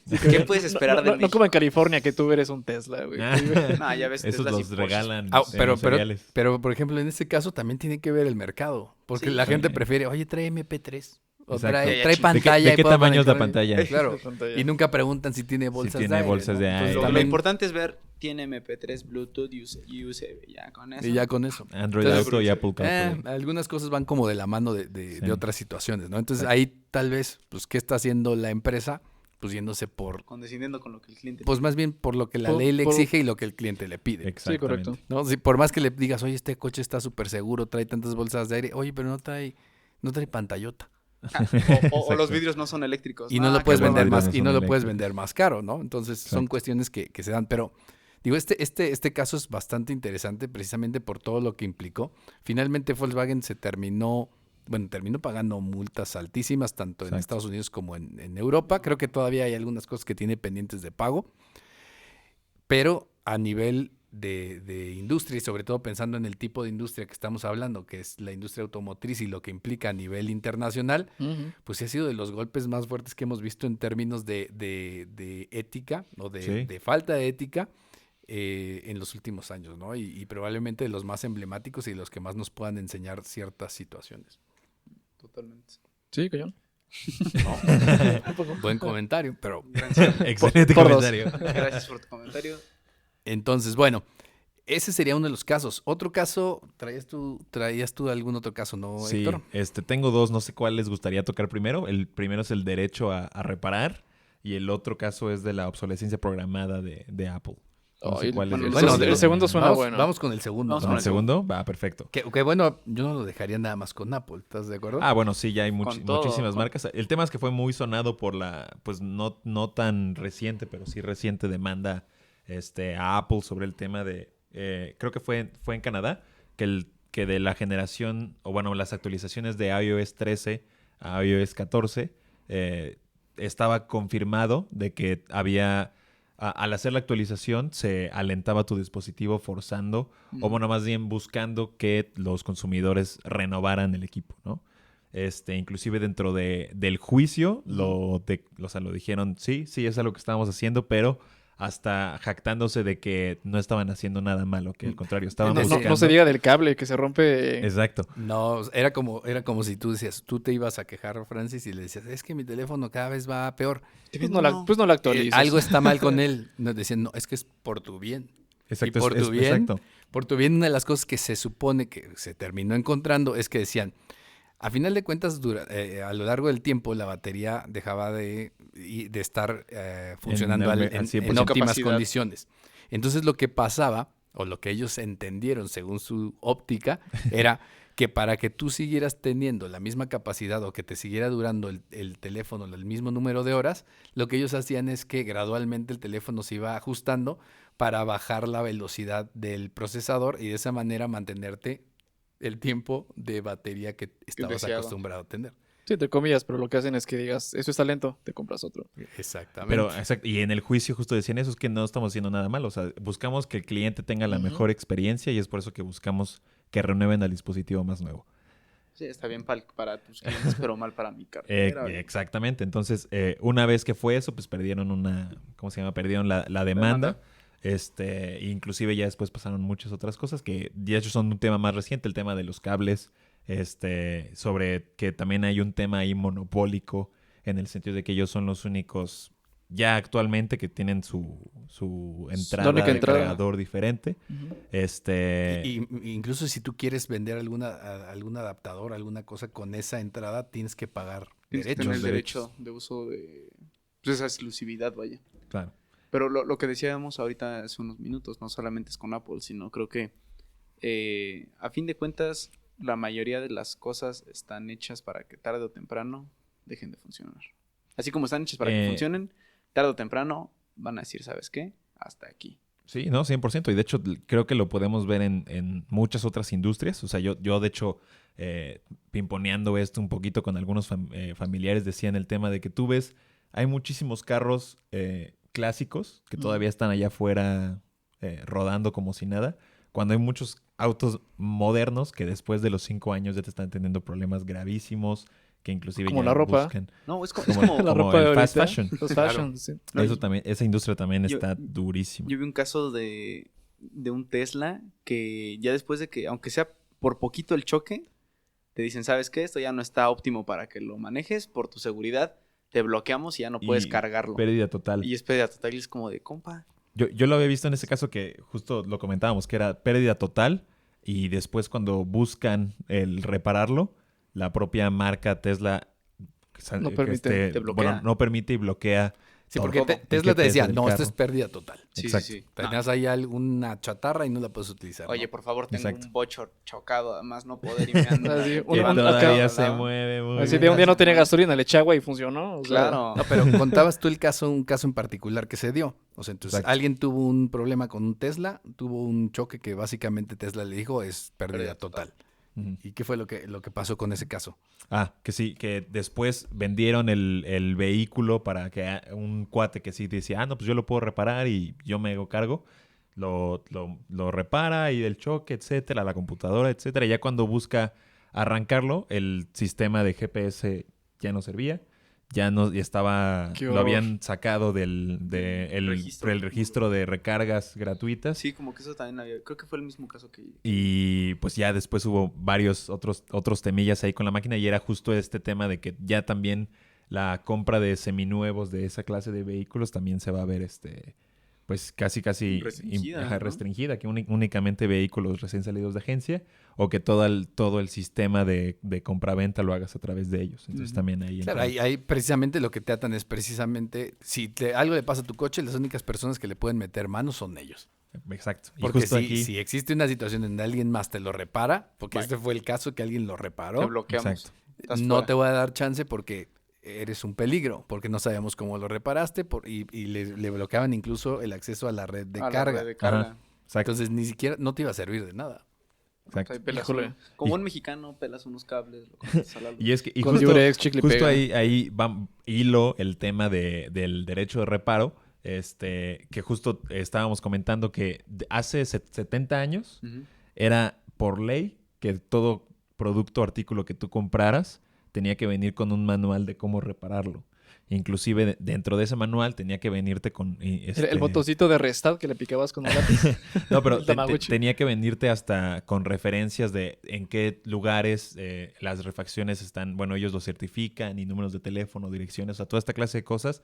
E: de
F: ¿Qué puedes esperar de
D: No
F: México?
D: como en California que tú eres un Tesla, güey.
F: No, ya ves,
E: esos
F: Teslas y
E: los
F: Porsches.
E: regalan
C: Ah,
E: en los cereales.
C: pero, por ejemplo, en este caso también tiene que ver el mercado. Porque
F: Sí.
C: la gente
E: Sí.
C: prefiere, oye, trae MP3. O
E: Exacto.
C: trae,
F: Ya,
C: trae
F: chico.
C: pantalla.
E: ¿De
C: y
E: qué
C: puedo
E: tamaño es la
C: conectar-
E: pantalla?
C: Claro.
D: Pantalla.
C: Y nunca preguntan si tiene bolsas
E: tiene
C: de aire.
E: bolsas de
C: ¿no?
E: aire.
C: Entonces,
F: Lo
C: también-
F: importante es ver, tiene MP3, Bluetooth y USB. Ya con eso.
C: y ya con eso.
E: Android
C: Entonces,
E: Auto y Apple CarPlay.
C: algunas cosas van como de la mano de
E: Sí.
C: otras situaciones, ¿no? Entonces ahí tal vez, pues, ¿qué está haciendo la empresa? Pues yéndose por,
F: Condescendiendo con lo que el cliente
C: pues más bien por lo que la
D: Por-
C: ley le
D: por-
C: exige y lo que el cliente le pide.
D: Sí,
E: Exactamente.
D: correcto.
C: ¿No? Si por más que le digas, oye, este coche está súper seguro, trae tantas bolsas de aire, oye, pero no trae pantallota.
F: o los vidrios no son eléctricos.
C: Y no
F: Ah,
C: lo puedes
F: qué
C: vender
F: hueva.
C: más,
E: no
C: y
E: son
C: no lo puedes
E: eléctricos.
C: vender más caro, ¿no? Entonces son
E: Exacto.
C: cuestiones que se dan, pero Digo, este caso es bastante interesante precisamente por todo lo que implicó. Finalmente Volkswagen terminó pagando multas altísimas tanto en
E: Exacto.
C: Estados Unidos como en Europa. Creo que todavía hay algunas cosas que tiene pendientes de pago, pero a nivel de industria y sobre todo pensando en el tipo de industria que estamos hablando, que es la industria automotriz y lo que implica a nivel internacional, pues sí ha sido de los golpes más fuertes que hemos visto en términos de ética o
E: Sí.
C: de falta de ética en los últimos años, ¿no? Y probablemente de los más emblemáticos y de los que más nos puedan enseñar ciertas situaciones.
F: Totalmente.
D: Sí, cañón.
C: Buen comentario, pero
E: Excelente
D: por dos.
E: comentario.
F: Gracias por tu comentario.
C: entonces, bueno, ese sería uno de los casos. Otro caso, traías tú algún otro caso, ¿no,
E: Sí,
C: Héctor?
E: tengo dos, no sé cuál les gustaría tocar primero. El primero es el derecho a reparar y el otro caso es de la obsolescencia programada de Apple. No sé
D: Ay,
E: cuál
F: bueno,
E: es
F: bueno,
D: el segundo suena
C: vamos,
D: bueno.
C: Vamos con el segundo.
F: Vamos
E: ¿Con
F: con
E: el segundo? Va, perfecto.
C: Que bueno, yo no lo dejaría nada más con Apple, ¿estás de acuerdo?
E: Ah, bueno, sí, ya hay
F: Con todo,
E: muchísimas
F: con-
E: marcas. El tema es que fue muy sonado por pues no tan reciente, pero sí reciente demanda a Apple sobre el tema creo que fue en Canadá, que de la generación, o bueno, las actualizaciones de iOS 13 a iOS 14, estaba confirmado de que al hacer la actualización se alentaba tu dispositivo forzando, o bueno, más bien buscando que los consumidores renovaran el equipo, ¿no? Inclusive dentro del juicio lo dijeron, sí, es algo que estábamos haciendo, pero hasta jactándose de que no estaban haciendo nada malo, que al contrario, estaban
C: No,
E: buscando.
D: No se diga del cable que se rompe.
E: Exacto.
C: No, era como si tú decías, tú te ibas a quejar, Francis, y le decías, es que mi teléfono cada vez va peor.
D: Pues no la actualices.
C: Algo está mal con él. Nos decían, no, es que es por tu bien.
E: Exacto.
C: Y por tu bien,
E: exacto.
C: por tu bien, una de las cosas que se supone que se terminó encontrando es que decían, a final de cuentas, a lo largo del tiempo, la batería dejaba de estar funcionando
E: al
C: en
E: 100%.
C: óptimas
F: Capacidad.
C: condiciones. Entonces, lo que pasaba, o lo que ellos entendieron según su óptica, era que para que tú siguieras teniendo la misma capacidad o que te siguiera durando el teléfono el mismo número de horas, lo que ellos hacían es que gradualmente el teléfono se iba ajustando para bajar la velocidad del procesador y de esa manera mantenerte el tiempo de batería que estabas
F: deseado.
C: acostumbrado a tener.
D: Sí, entre comillas, pero lo que hacen es que digas, esto está lento, te compras otro.
C: Exactamente.
E: Pero, exacto, y en el juicio justo decían eso, es que no estamos haciendo nada malo. O sea, buscamos que el cliente tenga la mejor experiencia y es por eso que buscamos que renueven al dispositivo más nuevo.
F: Sí, está bien para tus clientes, pero mal para mi cartera.
E: Exactamente. Entonces, una vez que fue eso, pues perdieron Perdieron la demanda. Inclusive ya después pasaron muchas otras cosas que de hecho son un tema más reciente, el tema de los cables, sobre que también hay un tema ahí monopólico en el sentido de que ellos son los únicos ya actualmente que tienen su entrada
D: única
E: de
D: entrada.
E: cargador diferente.
C: Y incluso si tú quieres vender algún adaptador, alguna cosa con esa entrada, tienes que pagar
F: Tienes que
C: derechos.
F: tener el
E: derechos.
F: derecho de uso de pues, esa exclusividad, vaya.
E: Claro.
F: Pero lo que decíamos ahorita hace unos minutos, no solamente es con Apple, sino creo que a fin de cuentas la mayoría de las cosas están hechas para que tarde o temprano dejen de funcionar. Así como están hechas para que funcionen, tarde o temprano van a decir, ¿sabes qué? Hasta aquí.
E: Sí, no, 100%. Y de hecho, creo que lo podemos ver en muchas otras industrias. O sea, yo de hecho, pimponeando esto un poquito con algunos familiares, decían el tema de que tú ves, hay muchísimos carros clásicos que todavía están allá afuera rodando como si nada, cuando hay muchos autos modernos que después de los 5 años ya te están teniendo problemas gravísimos, que inclusive
D: Como
E: ya
D: la ropa.
E: buscan...
F: No, es
E: Como-
F: como
D: La
E: como
D: ropa de
E: el fast
D: ahorita.
E: fashion.
D: Fast fashion, sí.
F: No,
E: Eso también, esa industria también
F: yo-
E: está durísima.
F: Yo vi un caso de un Tesla que ya después de que, aunque sea por poquito el choque, te dicen, ¿sabes qué? Esto ya no está óptimo para que lo manejes por tu seguridad. Te bloqueamos y ya no puedes
E: Y
F: cargarlo.
E: Pérdida total.
F: Y es pérdida total y es como de, compa.
E: Yo lo había visto en ese caso que justo lo comentábamos, que era pérdida total y después cuando buscan el repararlo, la propia marca Tesla
D: No permite,
F: te bloquea.
E: no permite y bloquea
C: Sí,
E: todo.
C: porque
F: ¿Cómo?
C: Tesla
E: El
C: te decía,
E: GPS del
C: no, esto
E: carro.
C: es pérdida total.
F: Sí,
E: Exacto.
F: sí, sí.
C: Tenías ahí alguna chatarra y no la puedes utilizar.
F: Oye,
C: ¿no?
F: por favor, tengo
E: Exacto.
F: un bocho chocado, además no poder y me ando
D: Así,
E: Que
D: un-
E: todavía
D: acá-
E: se mueve muy
D: Así
E: bien.
D: de un día no
F: Así
D: tenía
F: fue.
D: gasolina, le eché agua y funcionó. o sea,
F: Claro.
C: No, pero contabas tú un caso en particular que se dio. O sea, entonces
E: Exacto.
C: alguien tuvo un problema con un Tesla, tuvo un choque que básicamente Tesla le dijo es pérdida
F: Pérdida
C: total.
E: Ujú.
C: ¿Y qué fue lo que pasó con ese caso?
E: Que sí, que después vendieron el vehículo para que un cuate que sí decía, no, pues yo lo puedo reparar y yo me hago cargo. Lo repara y el choque, etcétera, la computadora, etcétera. Y ya cuando busca arrancarlo, el sistema de GPS ya no servía. Ya no ya estaba,
D: Qué
E: lo
D: horror.
E: habían sacado el
F: Registro.
E: registro de recargas gratuitas.
F: Sí, como que eso también había. Creo que fue el mismo caso que.
E: Y pues ya después hubo varios otros temillas ahí con la máquina y era justo este tema de que ya también la compra de seminuevos de esa clase de vehículos también se va a ver pues casi
F: Restringida, ¿no?
E: restringida, que únicamente vehículos recién salidos de agencia o que todo el sistema de compraventa lo hagas a través de ellos. Entonces
F: Ujú.
E: también ahí
C: Claro, ahí precisamente lo que te atan es precisamente, si algo le pasa a tu coche, las únicas personas que le pueden meter manos son ellos.
E: Exacto. Y
C: Porque
E: justo
C: si,
E: aquí,
C: si existe una situación donde alguien más te lo repara, porque
F: Bye.
C: este fue el caso que alguien lo
F: Te
C: reparó,
F: bloqueamos.
E: Exacto.
F: Estás
C: no
F: fuera.
C: te voy a dar chance porque eres un peligro, porque no sabemos cómo lo reparaste y le bloqueaban incluso el acceso a la red de
F: A la
C: carga.
F: red de carga.
E: Ajá. exacto,
C: Entonces ni siquiera, no te iba a servir de nada.
E: exacto.
F: Ahí pelas
D: Híjole.
F: como
E: Y-
F: un mexicano, pelas unos cables, lo conectas a la luz.
E: Y es que y
D: Con
E: justo,
D: Durex, chicle
E: justo
D: pega.
E: ahí va hilo el tema del derecho de reparo, que justo estábamos comentando que hace 70 años
F: Ujú.
E: era por ley que todo producto o artículo que tú compraras tenía que venir con un manual de cómo repararlo. Inclusive dentro de ese manual tenía que venirte con...
D: El botoncito de restart que le picabas con un lápiz.
E: No, pero
D: El Tamagotchi.
E: tenía que venirte hasta con referencias de en qué lugares las refacciones están, bueno, ellos lo certifican y números de teléfono, direcciones, o sea, toda esta clase de cosas,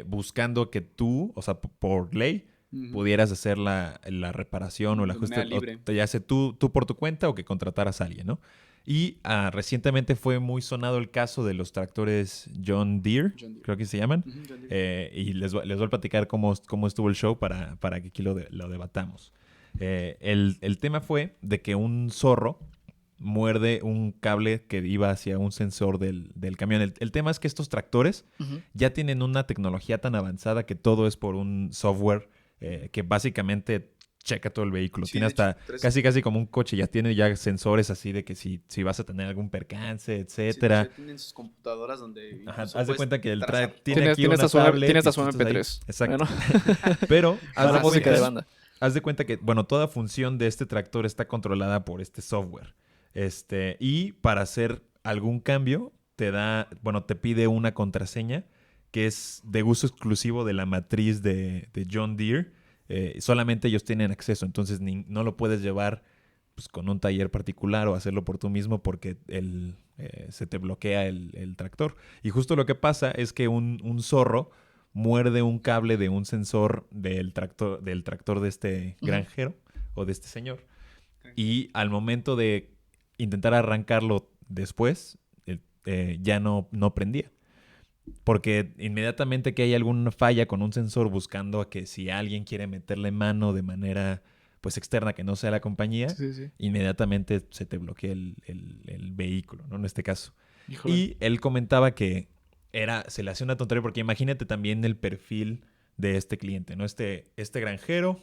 E: buscando que tú, o sea, por ley,
F: Ujú.
E: pudieras hacer la reparación o el
F: De
E: ajuste,
F: manera libre.
E: ya sea tú por tu cuenta o que contrataras a alguien, ¿no? Y recientemente fue muy sonado el caso de los tractores John Deere,
F: John Deere.
E: creo que se llaman.
F: Ujú, John Deere.
E: Y les voy a platicar cómo estuvo el show para que aquí lo debatamos. El tema fue de que un zorro muerde un cable que iba hacia un sensor del camión. El tema es que estos tractores
D: Ujú.
E: ya tienen una tecnología tan avanzada que todo es por un software que básicamente checa todo el vehículo.
F: Sí,
E: Tiene
F: de hecho,
E: hasta casi como un coche. Ya tiene ya sensores así de que si vas a tener algún percance, etcétera.
F: Sí, tienen sus computadoras donde.
E: Ajá,
F: incluso
E: haz de
F: puedes
E: cuenta que el
F: trazar.
E: track tiene aquí
D: Tiene
E: una
D: hasta
E: tablet.
D: tiene hasta
E: y
D: su
E: tú estás ahí.
D: MP3.
E: Exacto.
D: Bueno,
E: Pero haz
D: para
E: de
D: música de
E: cuenta-
D: banda.
E: Haz de cuenta que, bueno, toda función de este tractor está controlada por este software. Y para hacer algún cambio, te pide una contraseña que es de uso exclusivo de la matriz de John Deere. Solamente ellos tienen acceso, entonces no lo puedes llevar pues, con un taller particular o hacerlo por tú mismo porque se te bloquea el tractor. Y justo lo que pasa es que un zorro muerde un cable de un sensor del tractor de este
D: Ujú.
E: granjero o de este señor. Y al momento de intentar arrancarlo después, ya no prendía. Porque inmediatamente que hay alguna falla con un sensor buscando a que si alguien quiere meterle mano de manera pues externa que no sea la compañía,
D: Sí, sí.
E: inmediatamente se te bloquea el vehículo, ¿no? En este caso.
D: Híjole.
E: Y él comentaba que se le hacía una tontería porque imagínate también el perfil de este cliente, ¿no? Este granjero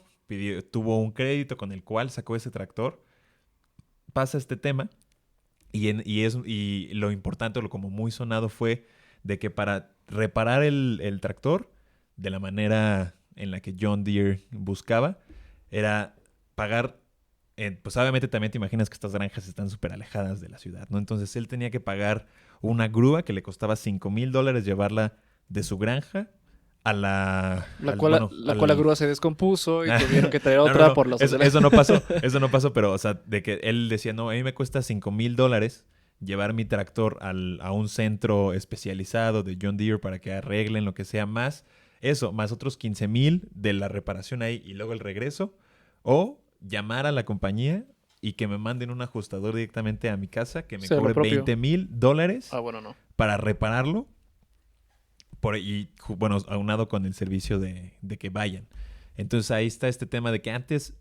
E: tuvo un crédito con el cual sacó ese tractor, pasa este tema y lo importante, lo como muy sonado fue de que para reparar el tractor de la manera en la que John Deere buscaba era pagar, pues obviamente también te imaginas que estas granjas están súper alejadas de la ciudad, ¿no? Entonces él tenía que pagar una grúa que le costaba $5,000 llevarla de su granja a
D: La cual la grúa se descompuso y tuvieron que traer
E: No,
D: otra
E: no,
D: por los...
E: eso no pasó, pero, o sea, de que él decía, no, a mí me cuesta $5,000 llevar mi tractor a un centro especializado de John Deere para que arreglen lo que sea más otros 15,000 de la reparación ahí y luego el regreso, o llamar a la compañía y que me manden un ajustador directamente a mi casa que me
D: Sea lo
E: cobre
D: propio.
E: $20,000
D: Ah, bueno, no.
E: para repararlo Bueno, aunado con el servicio de que vayan. Entonces ahí está este tema de que antes,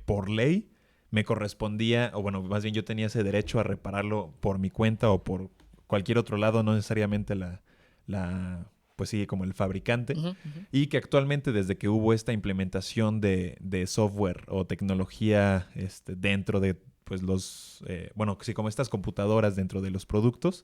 E: por ley, me correspondía, o bueno, más bien yo tenía ese derecho a repararlo por mi cuenta o por cualquier otro lado, no necesariamente pues sí, como el fabricante.
D: Ujú, ujú.
E: Y que actualmente, desde que hubo esta implementación de software o tecnología dentro de pues bueno, sí, como estas computadoras dentro de los productos,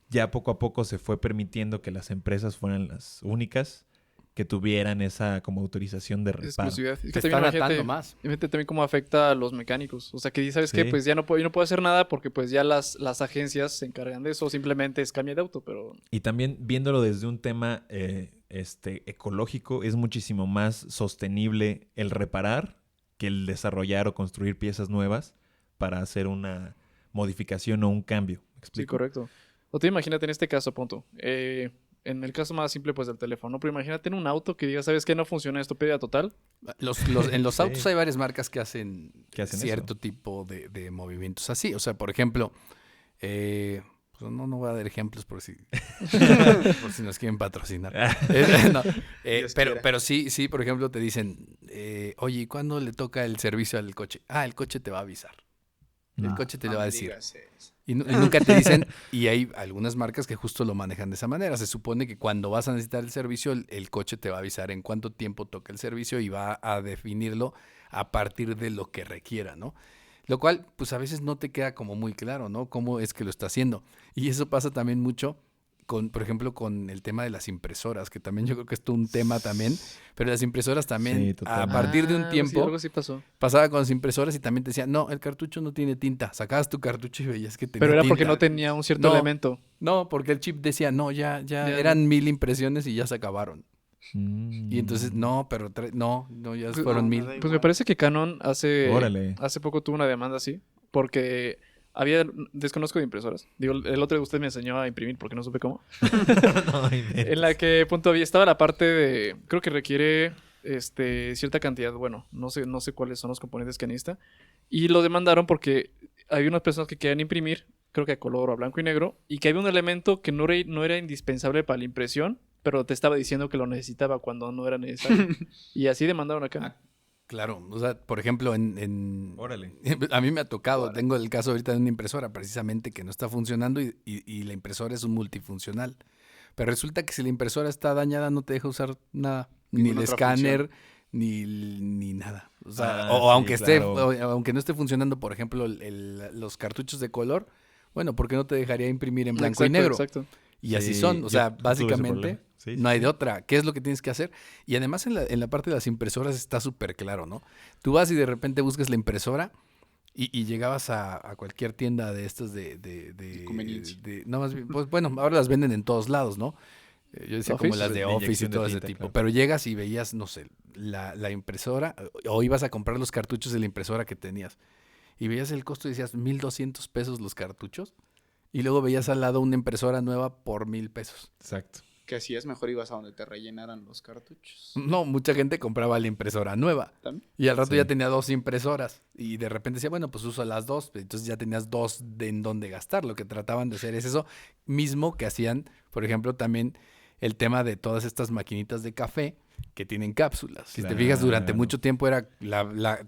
E: ya poco a poco se fue permitiendo que las empresas fueran las únicas que tuvieran esa como autorización de reparo.
D: Exclusividad. Es
C: Te
D: que también
C: están atando
D: imagínate,
C: más.
D: imagínate también cómo afecta a los mecánicos. O sea, que ¿sabes qué?
E: Sí.
D: Pues ya yo no puedo hacer nada porque pues ya las agencias se encargan de eso. Simplemente es cambio de auto, pero...
E: Y también viéndolo desde un tema ecológico, es muchísimo más sostenible el reparar que el desarrollar o construir piezas nuevas para hacer una modificación o un cambio. ¿Me
D: Sí,
E: explico?
D: correcto. O te imagínate en este caso, punto. En el caso más simple, pues del teléfono. Pero imagínate en un auto que diga, ¿sabes qué? No funciona esto, pérdida total.
C: En los
E: Sí.
C: autos hay varias marcas que hacen,
E: Que hacen
C: cierto
E: eso.
C: tipo de movimientos así. O sea, por ejemplo, pues no voy a dar ejemplos por si, por si nos quieren patrocinar. No,
F: Dios
C: pero,
F: quiera.
C: pero sí, por ejemplo, te dicen, oye, ¿y cuándo le toca el servicio al coche? Ah, el coche te va a avisar. El
E: Mm.
C: coche te
F: No
C: lo va a
F: me
C: decir.
F: digas eso.
C: Y nunca te dicen, y hay algunas marcas que justo lo manejan de esa manera. Se supone que cuando vas a necesitar el servicio, el coche te va a avisar en cuánto tiempo toca el servicio y va a definirlo a partir de lo que requiera, ¿no? Lo cual, pues a veces no te queda como muy claro, ¿no? Cómo es que lo está haciendo. Y eso pasa también mucho por ejemplo, con el tema de las impresoras, que también yo creo que es todo un tema también. Pero las impresoras también,
E: Sí,
C: a
E: totalmente.
C: partir de un
D: Sí,
C: tiempo,
D: algo así pasó.
C: pasaba con las impresoras y también te decían, no, el cartucho no tiene tinta. Sacabas tu cartucho y veías que tenía
D: Pero era
C: tinta.
D: porque no tenía un cierto
C: No.
D: elemento.
C: No, porque el chip decía, no, ya
D: Ya.
C: eran 1000 impresiones y ya se acabaron.
E: Mm.
C: Y entonces, no, pero no, ya
D: Pues,
C: fueron
F: no,
C: 1000.
F: da
D: Pues me
F: igual.
D: parece que Canon
E: Órale.
D: hace poco tuvo una demanda así. Porque desconozco de impresoras. Digo, el otro de usted me enseñó a imprimir porque no supe cómo.
E: No, inventes.
D: En la que estaba la parte de, creo que requiere cierta cantidad, bueno, no sé cuáles son los componentes que necesita. Y lo demandaron porque había unas personas que querían imprimir, creo que a color o a blanco y negro, y que había un elemento que no era indispensable para la impresión, pero te estaba diciendo que lo necesitaba cuando no era necesario. Y así demandaron acá.
C: Claro, o sea, por ejemplo,
E: Órale.
C: a mí me ha tocado, tengo el caso ahorita de una impresora precisamente que no está funcionando y la impresora es un multifuncional. Pero resulta que si la impresora está dañada no te deja usar nada, ni el
F: Ninguna otra
C: escáner, ni nada. O sea,
E: Ah,
C: o
E: sí,
C: aunque
E: claro.
C: aunque no esté funcionando, por ejemplo, los cartuchos de color, bueno, ¿por qué no te dejaría imprimir en blanco y
D: Exacto,
C: negro?
D: Exacto.
C: Y así
E: Sí,
C: son, o
E: yo
C: sea,
E: tuve ese
C: básicamente
E: problema. Sí,
C: no hay
E: sí.
C: de otra. ¿Qué es lo que tienes que hacer? Y además en la parte de las impresoras está súper claro, ¿no? Tú vas y de repente buscas la impresora y llegabas a cualquier tienda de estas de
F: conveniencia.
C: no, más bien, pues bueno, ahora las venden en todos lados, ¿no? Yo decía como
D: Office,
C: las de
E: de
C: Office y
E: inyección de
C: todo ese
E: tinta,
C: tipo.
E: claro.
C: Pero llegas y veías, no sé, la impresora o ibas a comprar los cartuchos de la impresora que tenías. Y veías el costo y decías, 1,200 pesos los cartuchos. Y luego veías al lado una impresora nueva por 1,000 pesos.
E: Exacto.
F: Que así es, mejor ibas a donde te rellenaran los cartuchos.
C: No, mucha gente compraba la impresora nueva.
F: ¿También?
C: Y al rato
E: Sí.
C: ya tenía 2 impresoras. Y de repente decía, bueno, pues uso las 2. Entonces ya tenías 2 en donde gastar. Lo que trataban de hacer es eso mismo que hacían, por ejemplo, también el tema de todas estas maquinitas de café que tienen cápsulas. Si te fijas, durante
E: Claro.
C: mucho tiempo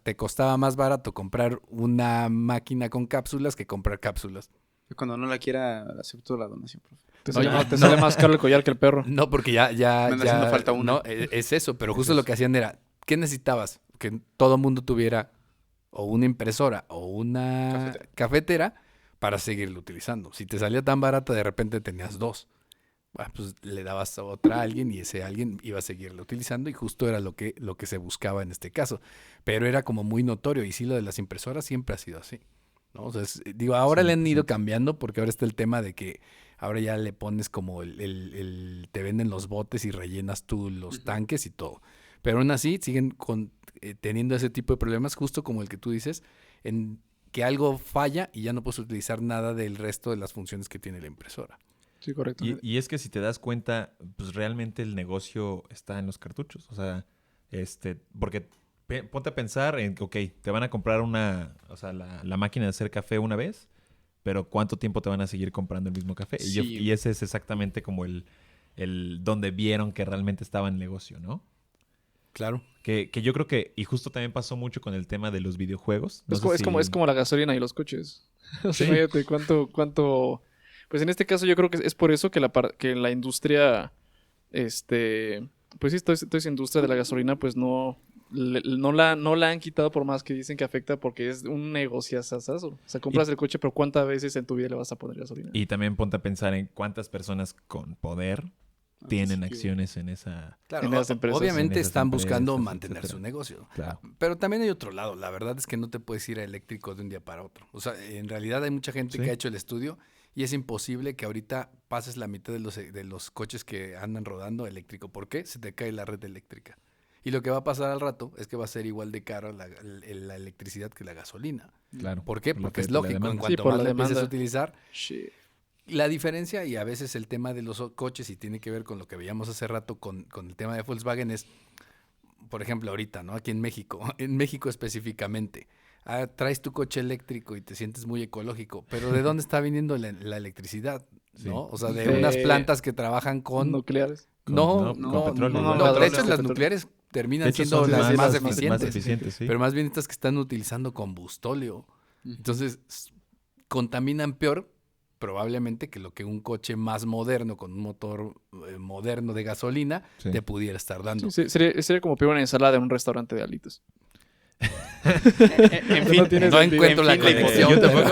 C: te costaba más barato comprar una máquina con cápsulas que comprar cápsulas.
F: Cuando no la quiera, acepto la donación, profe.
D: Te
C: Oye,
D: sale más caro el collar que el perro.
C: No, porque ya
F: Me anda haciendo falta una.
C: No, es eso, pero justo lo que hacían era, ¿qué necesitabas? Que todo mundo tuviera o una impresora o una cafetera para seguirlo utilizando. Si te salía tan barata, de repente tenías 2. Bueno, pues le dabas a otra a alguien y ese alguien iba a seguirlo utilizando y justo era lo que se buscaba en este caso. Pero era como muy notorio y sí, lo de las impresoras siempre ha sido así, ¿no? O sea, digo, ahora le han ido cambiando porque ahora está el tema de que ahora ya le pones como te venden los botes y rellenas tú los tanques y todo. Pero aún así siguen teniendo ese tipo de problemas, justo como el que tú dices, en que algo falla y ya no puedes utilizar nada del resto de las funciones que tiene la impresora.
D: Sí, correcto.
E: Y es que si te das cuenta, pues realmente el negocio está en los cartuchos. O sea, porque ponte a pensar en que, ok, te van a comprar la máquina de hacer café una vez, pero ¿cuánto tiempo te van a seguir comprando el mismo café?
F: Sí.
E: Y ese es exactamente como el donde vieron que realmente estaba en negocio, ¿no?
C: Claro.
E: Que yo creo que, y justo también pasó mucho con el tema de los videojuegos. No sé
D: Es como la gasolina y los coches. O sea,
E: Sí.
D: imagínate cuánto... Pues en este caso yo creo que es por eso que la industria, pues sí, toda esa industria de la gasolina, pues no la han quitado por más que dicen que afecta porque es un negociazazazo. O sea, compras el coche, pero ¿cuántas veces en tu vida le vas a poner gasolina?
E: Y también ponte a pensar en cuántas personas con poder tienen acciones en esa...
C: Claro,
D: En las empresas.
C: obviamente
E: En esas
C: están buscando
E: empresas,
C: mantener
E: etcétera.
C: su negocio.
E: Claro.
C: Pero también hay otro lado. La verdad es que no te puedes ir a eléctrico de un día para otro. O sea, en realidad hay mucha gente
E: Sí.
C: que ha hecho el estudio y es imposible que ahorita pases la mitad de los coches que andan rodando eléctrico. ¿Por qué? Se te cae la red eléctrica. Y lo que va a pasar al rato es que va a ser igual de caro la electricidad que la gasolina.
E: Claro.
C: ¿Por qué?
E: Por lo
C: Porque
E: que
C: es
E: te la
C: lógico. En
E: demanda.
C: cuanto
D: por
C: más
D: la
C: la empieces a
D: demanda.
C: utilizar,
D: Shit.
C: la diferencia, y a veces el tema de los coches, y tiene que ver con lo que veíamos hace rato con el tema de Volkswagen, es, por ejemplo, ahorita, ¿no? Aquí en México, en México específicamente, traes tu coche eléctrico y te sientes muy ecológico, pero ¿de dónde está viniendo la electricidad?
E: Sí.
C: ¿No? O sea, de
D: De-
C: unas plantas que trabajan con...
D: Nucleares.
C: No,
E: con petróleo.
C: no,
D: no,
C: de hecho
D: petróleo.
C: las nucleares terminan
E: De hecho,
C: siendo
E: son
C: las más
D: más
C: eficientes.
E: sí.
C: Pero más bien estas que están utilizando combustóleo. Entonces, contaminan peor probablemente que lo que un coche más moderno, con un motor moderno de gasolina,
E: Sí.
C: te pudiera estar dando.
D: Sí, sería como pedir una ensalada en un restaurante de alitas.
F: En fin,
D: No tiene
C: No
D: sentido.
C: encuentro la
F: En fin,
C: conexión.
E: yo tampoco,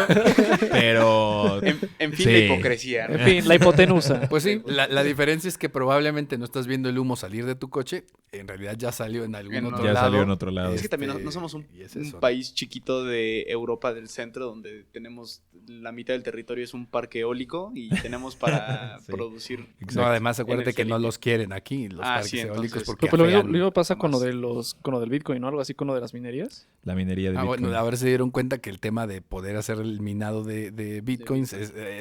E: pero...
F: en fin,
E: Sí.
F: la hipocresía, ¿no?
D: En fin, la hipotenusa.
C: Pues sí, la diferencia es que probablemente no estás viendo el humo salir de tu coche, en realidad ya salió en algún
F: En
C: otro
F: otro
E: ya
C: lado.
E: salió en otro lado.
F: Es que también
C: Este,
F: no somos un
C: y es eso.
F: país chiquito de Europa del centro donde tenemos la mitad del territorio es un parque eólico y tenemos para
E: Sí.
F: producir.
C: No, además acuérdate que
F: energía
C: no
F: limpia.
C: los quieren aquí, los
F: Ah,
C: parques
F: sí,
C: eólicos,
F: entonces-
C: porque
D: Pero lo
C: afean.
D: mismo pasa con lo
F: jamás.
D: con lo del Bitcoin, ¿no? Algo así con lo de las minerías.
E: La minería de Bitcoin.
C: Bueno, ahora se dieron cuenta que el tema de poder hacer el minado de bitcoins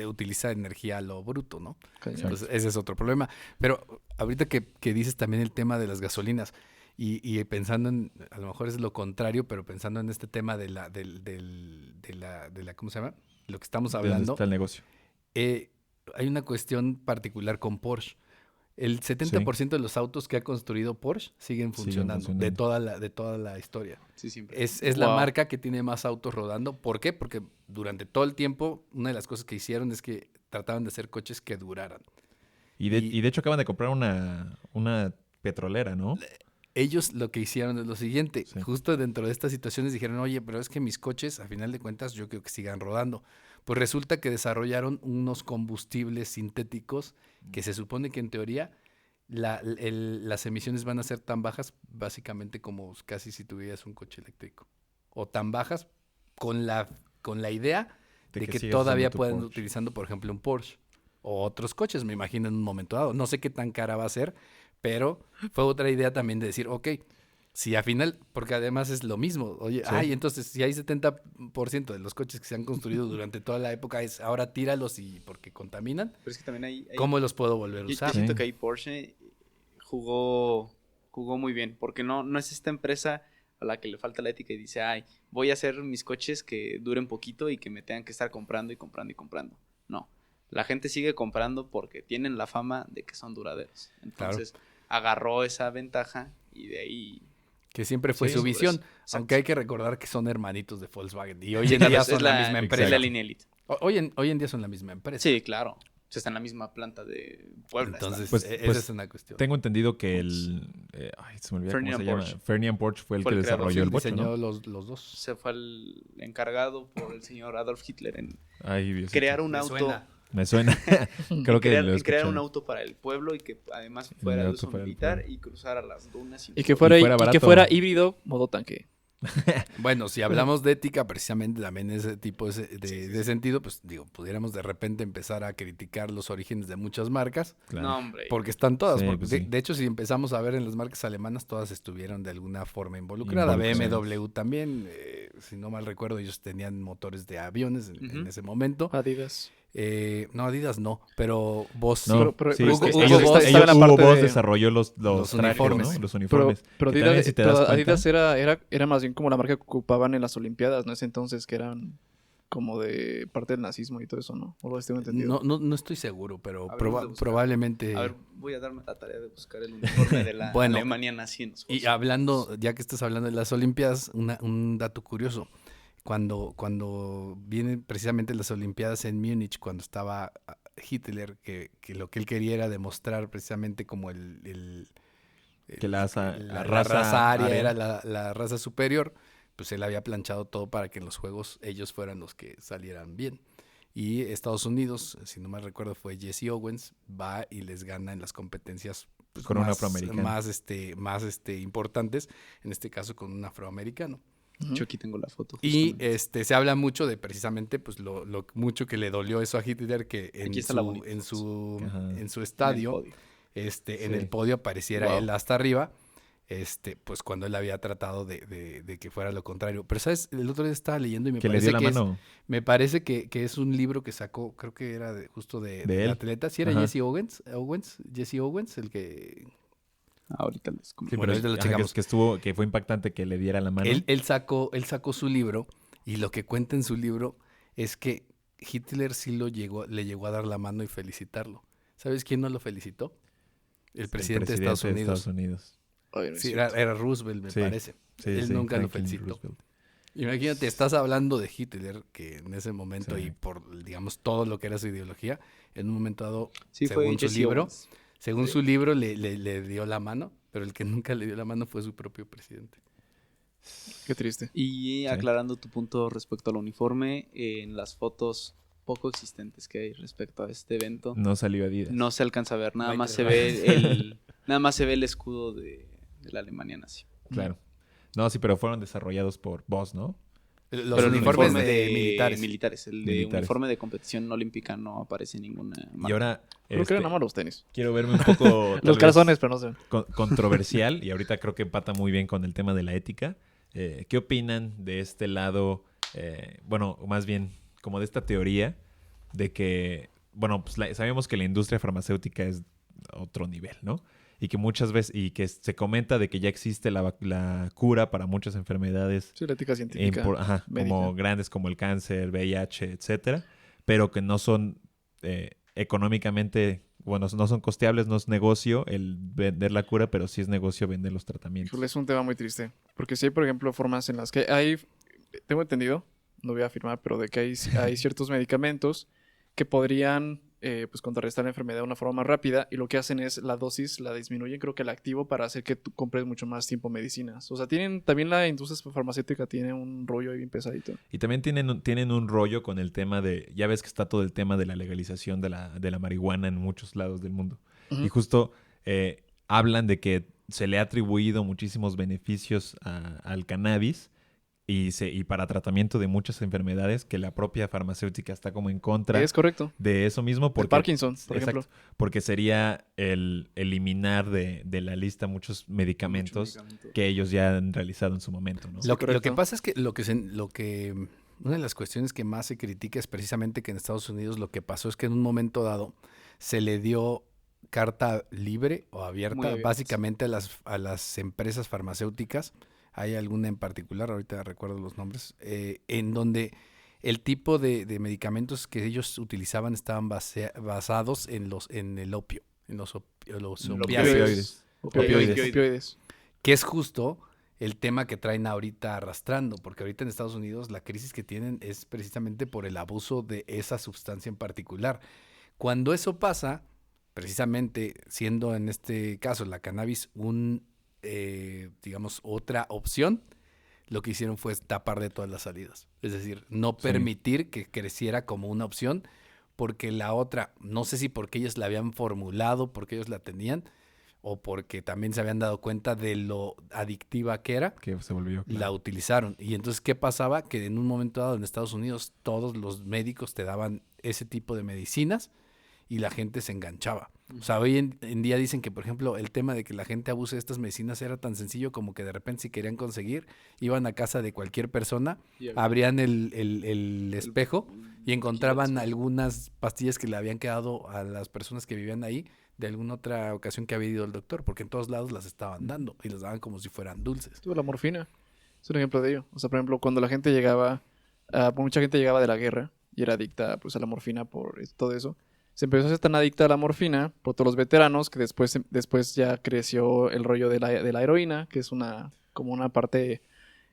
C: utiliza energía a lo bruto, ¿no? Entonces, ese es otro problema. Pero ahorita que dices también el tema de las gasolinas y pensando en, a lo mejor es lo contrario, pero pensando en este tema de la ¿cómo se llama? Lo que estamos
E: ¿De dónde
C: hablando,
E: está el negocio?
C: hay una cuestión particular con Porsche. El 70% de los autos que ha construido Porsche siguen funcionando,
E: funcionando.
C: de toda la historia.
F: Sí, siempre.
C: Es la
F: Wow.
C: marca que tiene más autos rodando. ¿Por qué? Porque durante todo el tiempo, una de las cosas que hicieron es que trataban de hacer coches que duraran.
E: Y de hecho acaban de comprar una petrolera, ¿no?
C: Ellos lo que hicieron es lo siguiente.
E: Sí.
C: Justo dentro de estas situaciones dijeron, oye, pero es que mis coches, a final de cuentas, yo quiero que sigan rodando. Pues resulta que desarrollaron unos combustibles sintéticos que se supone que en teoría las emisiones van a ser tan bajas, básicamente como casi si tuvieras un coche eléctrico. O tan bajas con la idea de que
E: sigas
C: todavía
E: usando tu
C: puedan
E: Porsche.
C: utilizando, por ejemplo, un Porsche. O otros coches, me imagino, en un momento dado. No sé qué tan cara va a ser, pero fue otra idea también de decir, ok, si al final, porque además es lo mismo, oye,
E: Sí.
C: ay, entonces si hay 70% de los coches que se han construido durante toda la época, es ahora tíralos y porque contaminan,
F: Pero es que también hay
C: ¿cómo los puedo volver a
F: yo
C: usar?
F: siento
E: Sí.
F: que ahí Porsche jugó muy bien, porque no es esta empresa a la que le falta la ética y dice, ay, voy a hacer mis coches que duren poquito y que me tengan que estar comprando y comprando y comprando. No, la gente sigue comprando porque tienen la fama de que son duraderos. Entonces agarró esa ventaja y de ahí...
C: Que siempre fue
F: Sí,
C: su
F: por
C: visión,
F: eso. Exacto.
C: aunque hay que recordar que son hermanitos de Volkswagen y hoy en
F: Claro,
C: día
F: es
C: son la misma
F: Es
C: empresa.
F: la línea Elite.
C: Hoy en día son la misma empresa.
F: Sí, claro. O sea, está en la misma planta de Puebla.
C: Entonces,
E: Pues-
C: esa
E: pues,
C: es una cuestión.
E: Tengo entendido que ay, se me olvidó cómo se
F: Ferdinand
E: llama.
F: Porsche.
E: Ferdinand Porsche fue el
F: Fue
E: que
F: el creador,
E: desarrolló el coche,
C: diseñó
E: ¿no?
C: los dos.
F: se fue el encargado por el señor Adolf Hitler en
E: Ay, Dios.
F: crear un
C: Me
F: auto.
C: suena.
E: Me suena. Creo que lo he
F: crear un
E: escuchado.
F: auto para el pueblo y que además
E: Un
F: fuera de
E: auto
F: uso
E: para el
F: militar
E: pueblo.
F: y cruzara las dunas.
D: Y que fuera,
E: Y fuera
D: y que
E: barato.
D: fuera híbrido, modo tanque.
C: Bueno, si hablamos de ética, precisamente también ese tipo de sentido, pues digo, pudiéramos de repente empezar a criticar los orígenes de muchas marcas,
E: Claro.
F: No, hombre.
C: porque están todas.
E: Sí,
C: Porque
E: pues
C: de,
E: sí.
C: de hecho, si empezamos a ver en las marcas alemanas, todas estuvieron de alguna forma involucradas.
E: Involucradas.
C: BMW también, si no mal recuerdo, ellos tenían motores de aviones en
F: Ujú.
C: ese momento.
D: Adidas.
C: No, Adidas no, pero Boss sí.
E: No,
D: Pero-
E: sí,
D: pero
E: es que
C: Hugo
E: ellos,
C: Boss
D: estaba en la
E: Hugo
D: parte
E: Boss
D: de-
E: desarrolló los
C: los
E: trajes,
C: uniformes.
E: ¿no? Los
D: Pero,
E: uniformes.
D: pero
E: Que también, si te das cuenta,
D: Adidas era más bien como la marca que ocupaban en las Olimpiadas, ¿no? Ese entonces que eran... como de parte del nazismo y todo eso, ¿no? O lo estoy entendido.
C: No estoy seguro, pero
F: A ver, vamos a buscar.
C: probablemente...
F: A ver, voy a darme la tarea de buscar el uniforme de la
C: Bueno,
F: Alemania nazi en los
C: Y
F: Juegos
C: hablando, ya que estás hablando de las Olimpiadas, un dato curioso. Cuando vienen precisamente las Olimpiadas en Múnich, cuando estaba Hitler, que lo que él quería era demostrar precisamente como
E: Que la
C: la
E: raza
C: raza aria
E: aria.
C: era la raza superior, pues él había planchado todo para que en los Juegos ellos fueran los que salieran bien. Y Estados Unidos, si no mal recuerdo, fue Jesse Owens, va y les gana en las competencias pues,
E: Con un
C: más,
E: afroamericano.
C: más importantes, en este caso con un afroamericano.
D: Ujú.
F: Yo aquí tengo la foto.
C: Y
F: justamente.
C: se habla mucho de precisamente pues lo mucho que le dolió eso a Hitler, que
F: Aquí está la bonita
C: en su
E: Ajá.
C: en su
F: En el
C: estadio,
F: podio.
C: en
E: Sí.
C: el podio apareciera
F: Wow.
C: él hasta arriba, pues cuando él había tratado de que fuera lo contrario. Pero sabes, el otro día estaba leyendo y me
E: Que le dio
C: parece
E: la
C: que
E: mano.
C: me parece que es un libro que sacó, creo que era justo
E: De
C: del
E: él.
C: atleta. Sí era
E: Ajá.
C: Jesse Owens, el que
F: Ahorita les comento.
E: Sí,
C: Bueno,
E: pero
C: ahorita lo checamos.
E: que fue impactante que le diera la mano.
C: él sacó su libro y lo que cuenta en su libro es que Hitler sí le llegó a dar la mano y felicitarlo. ¿Sabes quién no lo felicitó? El presidente de Estados Unidos.
D: Ay, no es
C: Sí,
D: cierto.
C: era Roosevelt, me
E: Sí,
C: parece.
E: Sí,
C: Él
E: sí,
C: nunca lo
E: Franklin
C: felicitó.
E: Roosevelt.
C: Imagínate, estás hablando de Hitler, que en ese momento
E: Sí.
C: y por, digamos, todo lo que era su ideología, en un momento dado,
F: Sí, fue
C: según su
F: Jesse
C: libro,
F: Owens.
C: según
F: Sí.
C: su libro le dio la mano, pero el que nunca le dio la mano fue su propio presidente.
D: Qué triste.
F: Y aclarando tu punto respecto al uniforme, en las fotos poco existentes que hay respecto a este evento,
E: No salió Adidas.
F: no se alcanza a ver, nada
C: hay
F: más
C: tres
F: se ve nada más se ve el escudo de la Alemania nazi.
E: Claro. No, sí, pero fueron desarrollados por Boss, ¿no?
C: Los
F: Pero el
C: uniformes
F: uniforme
C: de militares.
F: el de
E: Militares.
F: uniforme de competición olímpica no aparece ninguna
E: Y
F: marca.
E: ahora
D: Creo que eran nada más los tenis.
E: quiero verme un poco tal
D: Los
E: vez,
D: calzones, pero no sé.
E: controversial y ahorita creo que empata muy bien con el tema de la ética. ¿Qué opinan de este lado? Bueno, más bien como de esta teoría de que, bueno, pues sabemos que la industria farmacéutica es otro nivel, ¿no? Y que muchas veces, y que se comenta de que ya existe la cura para muchas enfermedades
D: Sí, la ética científica. médica.
E: como grandes como el cáncer, VIH, etcétera, pero que no son económicamente, bueno, no son costeables, no es negocio el vender la cura, pero sí es negocio vender los tratamientos.
D: Híjole, es un tema muy triste. Porque sí hay, por ejemplo, formas en las que hay, tengo entendido, no voy a afirmar, pero de que hay ciertos medicamentos que podrían pues contrarrestar la enfermedad de una forma más rápida y lo que hacen es la dosis la disminuyen, creo que el activo para hacer que tú compres mucho más tiempo medicinas. O sea, también la industria farmacéutica tiene un rollo ahí bien pesadito.
E: Y también tienen un rollo con el tema de, ya ves que está todo el tema de la legalización de la marihuana en muchos lados del mundo.
D: Ujú.
E: Y justo hablan de que se le ha atribuido muchísimos beneficios al cannabis y para tratamiento de muchas enfermedades que la propia farmacéutica está como en contra
D: Es correcto.
E: de eso mismo.
D: De
E: Porque,
D: Parkinson, por ejemplo.
E: porque sería el eliminar de la lista muchos medicamentos que ellos ya han realizado en su momento, ¿no?
D: Sí,
C: Lo que
D: correcto.
C: pasa es que una de las cuestiones que más se critica es precisamente que en Estados Unidos lo que pasó es que en un momento dado se le dio carta libre o
F: Muy
C: abierta
F: abierta,
C: básicamente a las empresas farmacéuticas. Hay alguna en particular, ahorita recuerdo los nombres, en donde el tipo de medicamentos que ellos utilizaban estaban basados en el opio, en los opiáceos.
D: Opioides.
C: Que es justo el tema que traen ahorita arrastrando, porque ahorita en Estados Unidos la crisis que tienen es precisamente por el abuso de esa sustancia en particular. Cuando eso pasa, precisamente siendo en este caso la cannabis digamos, otra opción, lo que hicieron fue tapar de todas las salidas. Es decir, no
E: Sí.
C: permitir que creciera como una opción, porque la otra, no sé si porque ellos la habían formulado, porque ellos la tenían, o porque también se habían dado cuenta de lo adictiva que era,
E: Que se volvió.
C: la
E: Claro.
C: utilizaron. Y entonces, ¿qué pasaba? Que en un momento dado en Estados Unidos todos los médicos te daban ese tipo de medicinas y la gente se enganchaba. O sea, hoy en día dicen que, por ejemplo, el tema de que la gente abuse de estas medicinas era tan sencillo como que de repente si querían conseguir, iban a casa de cualquier persona, abrían el espejo y encontraban algunas pastillas que le habían quedado a las personas que vivían ahí de alguna otra ocasión que había ido el doctor, porque en todos lados las estaban dando y las daban como si fueran dulces.
D: Tuvo la morfina. Es un ejemplo de ello. O sea, por ejemplo, cuando la gente llegaba mucha gente llegaba de la guerra y era adicta pues a la morfina por todo eso. Se empezó a ser tan adicta a la morfina por todos los veteranos que después ya creció el rollo de la heroína, que es como una parte,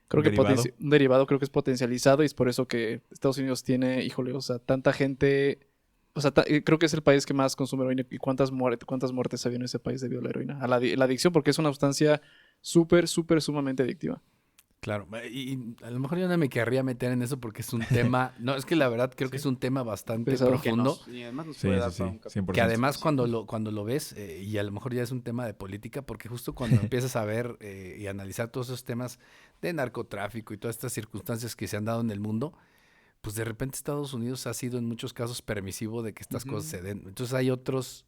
D: creo que
E: Derivado.
D: un derivado, creo que es potencializado, y es por eso que Estados Unidos tiene, híjole, o sea, tanta gente, o sea, creo que es el país que más consume heroína. ¿Y cuántas muertes había en ese país debido a la heroína? A la adicción, porque es una sustancia sumamente adictiva.
C: Claro, y a lo mejor yo no me querría meter en eso porque es un tema, no, es que la verdad creo que es un tema bastante
D: Pesado.
C: profundo,
F: Y además nos
E: Sí,
F: puede dar
E: sí,
F: para
E: sí.
F: un capítulo.
E: 100%.
C: que además cuando lo ves, y a lo mejor ya es un tema de política, porque justo cuando empiezas a ver y analizar todos esos temas de narcotráfico y todas estas circunstancias que se han dado en el mundo, pues de repente Estados Unidos ha sido en muchos casos permisivo de que estas cosas se den. Entonces hay otras,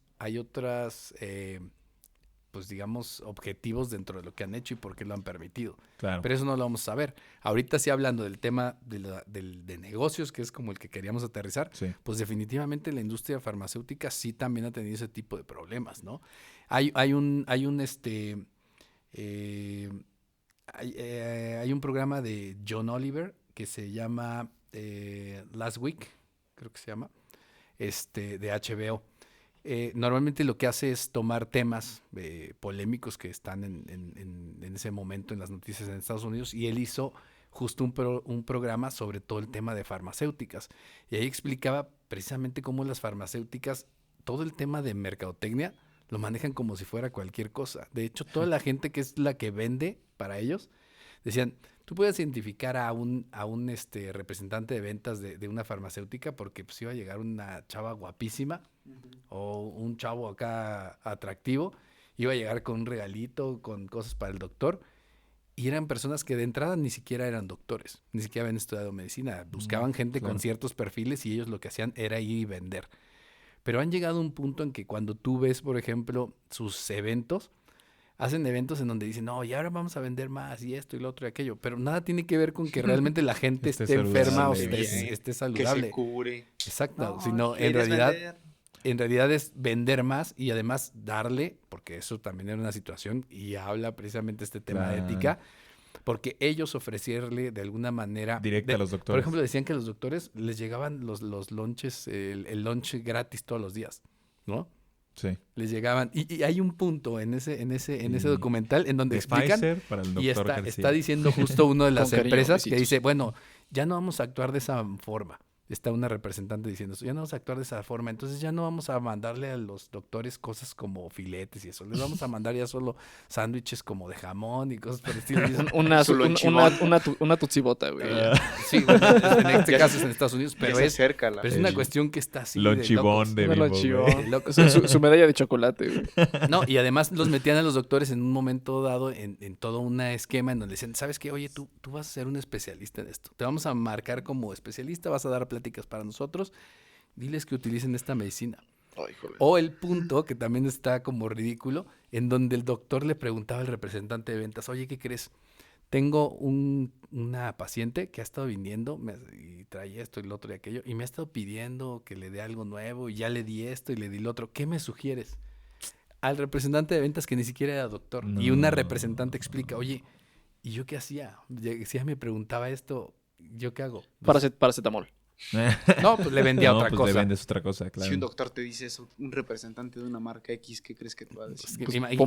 C: pues digamos, objetivos dentro de lo que han hecho y por qué lo han permitido.
E: Claro.
C: Pero eso no lo vamos a saber. Ahorita sí hablando del tema de negocios, que es como el que queríamos aterrizar,
E: Sí.
C: pues definitivamente la industria farmacéutica sí también ha tenido ese tipo de problemas, ¿no? Hay un programa de John Oliver que se llama Last Week, creo que se llama, de HBO. Normalmente lo que hace es tomar temas polémicos que están en ese momento en las noticias en Estados Unidos, y él hizo justo un programa sobre todo el tema de farmacéuticas, y ahí explicaba precisamente cómo las farmacéuticas, todo el tema de mercadotecnia, lo manejan como si fuera cualquier cosa. De hecho, toda la gente que es la que vende para ellos, decían, tú puedes identificar a un representante de ventas de una farmacéutica porque pues iba a llegar una chava guapísima o un chavo acá atractivo, iba a llegar con un regalito, con cosas para el doctor, y eran personas que de entrada ni siquiera eran doctores, ni siquiera habían estudiado medicina, buscaban gente
E: claro.
C: con ciertos perfiles y ellos lo que hacían era ir y vender. Pero han llegado a un punto en que cuando tú ves, por ejemplo, sus eventos, hacen eventos en donde dicen, no, y ahora vamos a vender más, y esto, y lo otro, y aquello. Pero nada tiene que ver con que realmente la gente
E: Esté
C: esté enferma o
E: saludable.
C: esté
F: Que
C: saludable.
F: se cure.
C: Exacto,
F: No,
C: sino
F: ¿quieres vender?
C: en realidad es vender más y además darle, porque eso también era una situación, y habla precisamente este tema de
E: Claro.
C: ética, porque ellos ofrecerle de alguna manera...
E: Directa a los doctores.
C: Por ejemplo, decían que a los doctores les llegaban los lunches, el lunch gratis todos los días, ¿no?
E: Sí.
C: Les llegaban. Y hay un punto en ese
E: Y-
C: documental en donde
E: De
C: explican
E: Pfizer para el
C: y
E: doctor
C: está
E: García.
C: diciendo justo uno de las
D: Con cariño,
C: empresas que
D: besitos.
C: dice, bueno, ya no vamos a actuar de esa forma. Está una representante diciendo eso, ya no vamos a actuar de esa forma, entonces ya no vamos a mandarle a los doctores cosas como filetes y eso, les vamos a mandar ya solo sándwiches como de jamón y cosas por el estilo. Y dicen,
D: Una tutsibota, güey.
C: sí, bueno, en este caso es en Estados Unidos, pero
F: Ya se
C: es,
F: acerca la-
C: pero es una
E: El
C: cuestión que está así de locos.
E: Lonchibón de
D: Una
E: Bimbo,
D: lonchibón.
E: güey.
C: Locos.
D: Su medalla de chocolate, güey.
C: No, y además los metían a los doctores en un momento dado en todo un esquema en donde decían, ¿sabes qué? Oye, tú vas a ser un especialista en esto. Te vamos a marcar como especialista, vas a dar pláticas para nosotros. Diles que utilicen esta medicina.
F: Ay, joder.
C: O el punto, que también está como ridículo, en donde el doctor le preguntaba al representante de ventas, oye, ¿qué crees? Tengo una paciente que ha estado viniendo y trae esto y lo otro y aquello, y me ha estado pidiendo que le dé algo nuevo, y ya le di esto y le di lo otro. ¿Qué me sugieres? Al representante de ventas que ni siquiera era doctor. Y una
E: No.
C: representante explica, oye, ¿y yo qué hacía? Si ella me preguntaba esto, ¿yo qué hago?
D: Paracetamol.
C: No, pues le vendía
E: No,
C: otra
E: pues
C: cosa.
E: le vendes otra cosa, claro.
F: Si un doctor te dice eso, un representante de una marca X, ¿qué crees que te va a decir?
C: Es que
D: Pues,
C: imagínate-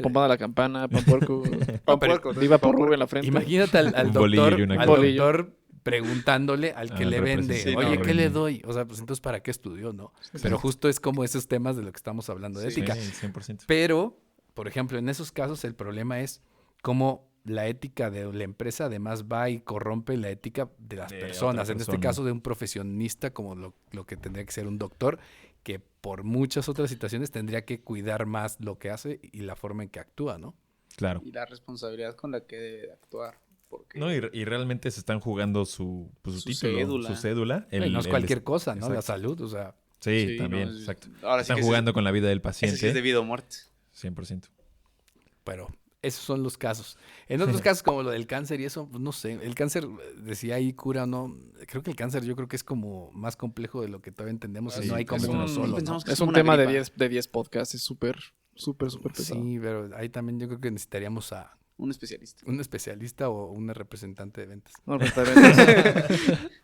D: pomada a la campana, pan puerco.
F: Pan
C: pero-
F: puerco,
D: Diva
F: pan
D: porru
F: puerco.
D: en la frente.
C: Imagínate al
E: Un bolillo
C: doctor,
E: y una
C: al
D: coca.
C: doctor preguntándole al que
E: Al
C: le vende,
E: representante.
C: oye,
F: Sí, no,
C: ¿qué le
E: horrible.
C: doy? O sea, pues entonces, ¿para qué estudió, no? Pero justo es como esos temas de lo que estamos hablando de
F: Sí.
C: ética.
E: Sí, 100%.
C: Pero, por ejemplo, en esos casos el problema es cómo la ética de la empresa además va y corrompe la ética de las
E: De
C: personas.
E: otra
C: En este
E: persona.
C: caso de un profesionista como lo que tendría que ser un doctor, que por muchas otras situaciones tendría que cuidar más lo que hace y la forma en que actúa, ¿no?
E: Claro.
F: Y la responsabilidad con la que debe de actuar. Porque
E: No, y realmente se están jugando su
F: Su
E: título,
F: cédula.
E: su cédula.
C: Y no es cualquier cosa, ¿no? La
E: exacto.
C: salud, o sea,
E: Sí,
F: Sí,
E: también,
F: no, es-
E: exacto.
F: ahora sí
E: Están
F: que
E: jugando con la vida del
F: ese
E: paciente.
F: sí es de vida o muerte.
E: 100%.
C: pero esos son los casos. En otros casos, como lo del cáncer y eso, pues no sé. El cáncer, decía ahí cura o no. Creo que el cáncer yo creo que es como más complejo de lo que todavía entendemos.
E: Sí,
C: y no hay como
E: es
C: uno
E: un-
C: solo, ¿no?
F: pensamos que
D: Es
F: como
D: un
F: una
D: tema
F: gripa.
D: de 10 podcasts. Es súper pesado.
C: Sí, pero ahí también yo creo que necesitaríamos a
F: Un especialista.
C: ¿Un especialista o un representante de ventas?
D: No, representante.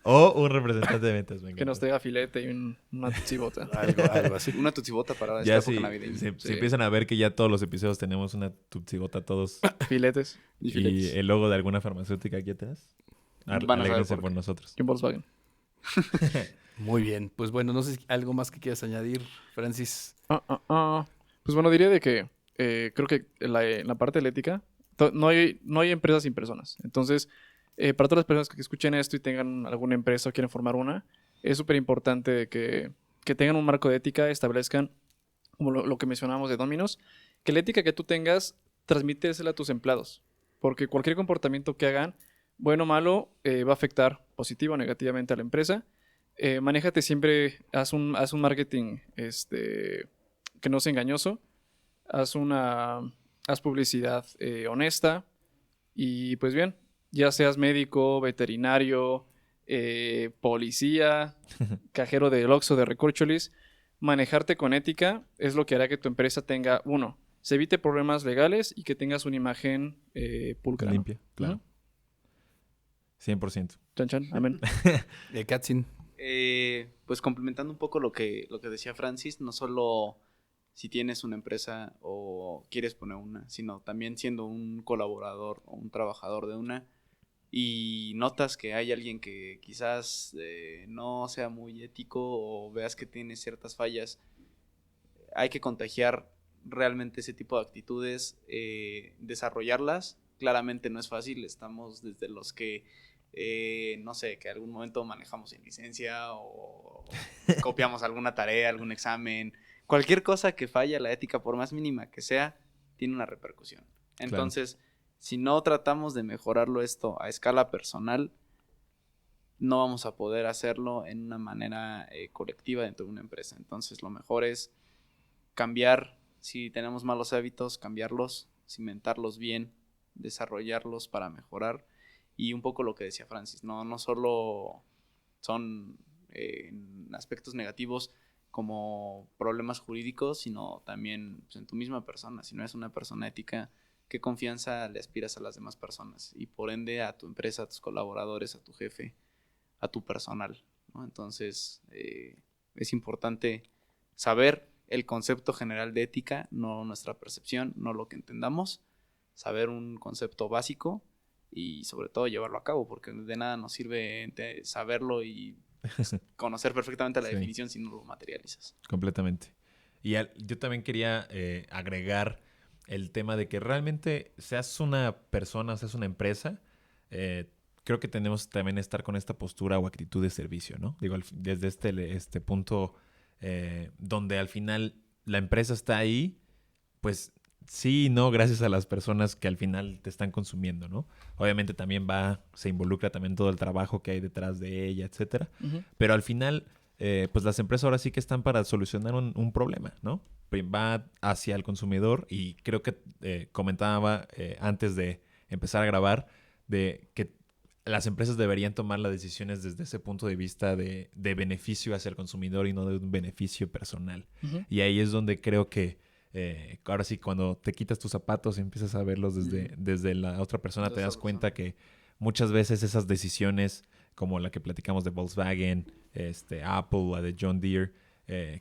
E: O un representante de ventas, venga.
D: Que nos traiga filete y una tutsibota.
C: Algo así.
F: Una tutsibota para
E: Ya
F: esta
E: si,
F: época navideña.
E: si empiezan a ver que ya todos los episodios tenemos una tutsibota todos
D: Filetes
F: Y
E: y
F: filetes.
E: el logo de alguna farmacéutica aquí atrás,
F: Van a saber
E: alégrense
F: por
E: por
F: qué.
E: nosotros.
D: y un Volkswagen.
C: Muy bien. Pues bueno, no sé si algo más que quieras añadir, Francis.
D: Pues bueno, diría de que creo que en la parte de la ética no hay empresas sin personas. Entonces, para todas las personas que escuchen esto y tengan alguna empresa o quieren formar una, es súper importante que tengan un marco de ética, establezcan, como lo que mencionábamos de Domino's, que la ética que tú tengas, transmítesela a tus empleados. Porque cualquier comportamiento que hagan, bueno o malo, va a afectar positiva o negativamente a la empresa. Manéjate siempre, haz un marketing que no sea engañoso. Haz publicidad honesta. Y pues bien, ya seas médico, veterinario, policía, cajero del Oxxo, de Recorcholis, manejarte con ética es lo que hará que tu empresa tenga, se evite problemas legales y que tengas una imagen pulcra, ¿no?
E: Limpia, claro.
D: Ujú.
E: 100%.
D: Chan, chan, amén.
C: Katzin.
F: Pues complementando un poco lo que decía Francis, no solo si tienes una empresa o quieres poner una, sino también siendo un colaborador o un trabajador de una y notas que hay alguien que quizás no sea muy ético o veas que tiene ciertas fallas, hay que contagiar realmente ese tipo de actitudes, desarrollarlas. Claramente no es fácil, estamos desde los que no sé, que algún momento manejamos sin licencia o copiamos alguna tarea, algún examen, cualquier cosa que falla la ética, por más mínima que sea, tiene una repercusión. Entonces, si no tratamos de mejorarlo esto a escala personal, no vamos a poder hacerlo en una manera colectiva dentro de una empresa. Entonces, lo mejor es cambiar, si tenemos malos hábitos, cambiarlos, cimentarlos bien, desarrollarlos para mejorar. Y un poco lo que decía Francis, no solo son en aspectos negativos como problemas jurídicos, sino también pues, en tu misma persona. Si no eres una persona ética, ¿qué confianza le aspiras a las demás personas? Y por ende a tu empresa, a tus colaboradores, a tu jefe, a tu personal, ¿no? Entonces es importante saber el concepto general de ética, no nuestra percepción, no lo que entendamos, saber un concepto básico y sobre todo llevarlo a cabo, porque de nada nos sirve saberlo y conocer perfectamente la definición si no lo materializas.
E: Completamente. Y yo también quería agregar el tema de que realmente seas una persona, seas una empresa, creo que tenemos también estar con esta postura o actitud de servicio, ¿no? Digo, desde este punto donde al final la empresa está ahí, pues sí y no, gracias a las personas que al final te están consumiendo, ¿no? Obviamente también se involucra también todo el trabajo que hay detrás de ella, etcétera.
D: Uh-huh.
E: Pero al final, pues las empresas ahora sí que están para solucionar un problema, ¿no? Va hacia el consumidor y creo que comentaba antes de empezar a grabar de que las empresas deberían tomar las decisiones desde ese punto de vista de beneficio hacia el consumidor y no de un beneficio personal. Uh-huh. Y ahí es donde creo que ahora sí, cuando te quitas tus zapatos y empiezas a verlos desde la otra persona, te das cuenta que muchas veces esas decisiones, como la que platicamos de Volkswagen, Apple, la de John Deere,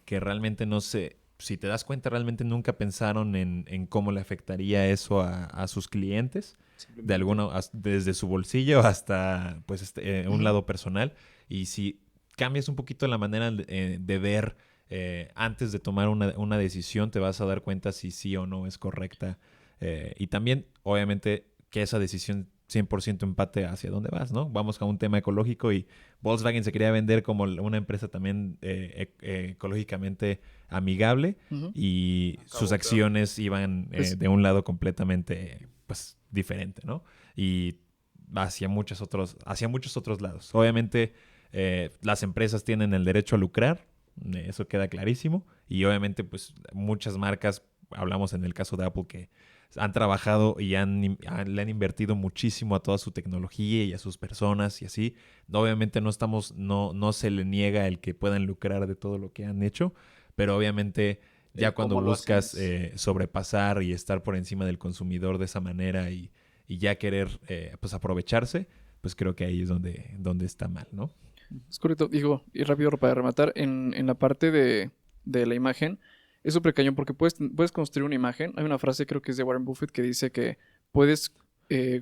E: que realmente no sé, si te das cuenta, realmente nunca pensaron en cómo le afectaría eso a sus clientes, desde su bolsillo hasta pues un lado personal. Y si cambias un poquito la manera de ver antes de tomar una decisión, te vas a dar cuenta si sí o no es correcta. Y también, obviamente, que esa decisión 100% empate hacia dónde vas, ¿no? Vamos a un tema ecológico y Volkswagen se quería vender como una empresa también ecológicamente amigable, uh-huh, y sus acciones iban de un lado completamente pues diferente, ¿no? Y hacia muchos otros lados. Obviamente las empresas tienen el derecho a lucrar, eso queda clarísimo, y obviamente pues muchas marcas, hablamos en el caso de Apple, que han trabajado y le han invertido muchísimo a toda su tecnología y a sus personas y así. Obviamente no se le niega el que puedan lucrar de todo lo que han hecho, pero obviamente Ya cuando
F: cómo lo
E: buscas
F: hacemos.
E: sobrepasar y estar por encima del consumidor de esa manera y ya querer pues aprovecharse, pues creo que ahí es donde está mal, ¿no?
D: Es correcto. Digo, y rápido para rematar, en la parte de la imagen, es súper cañón porque puedes construir una imagen. Hay una frase, creo que es de Warren Buffett, que dice que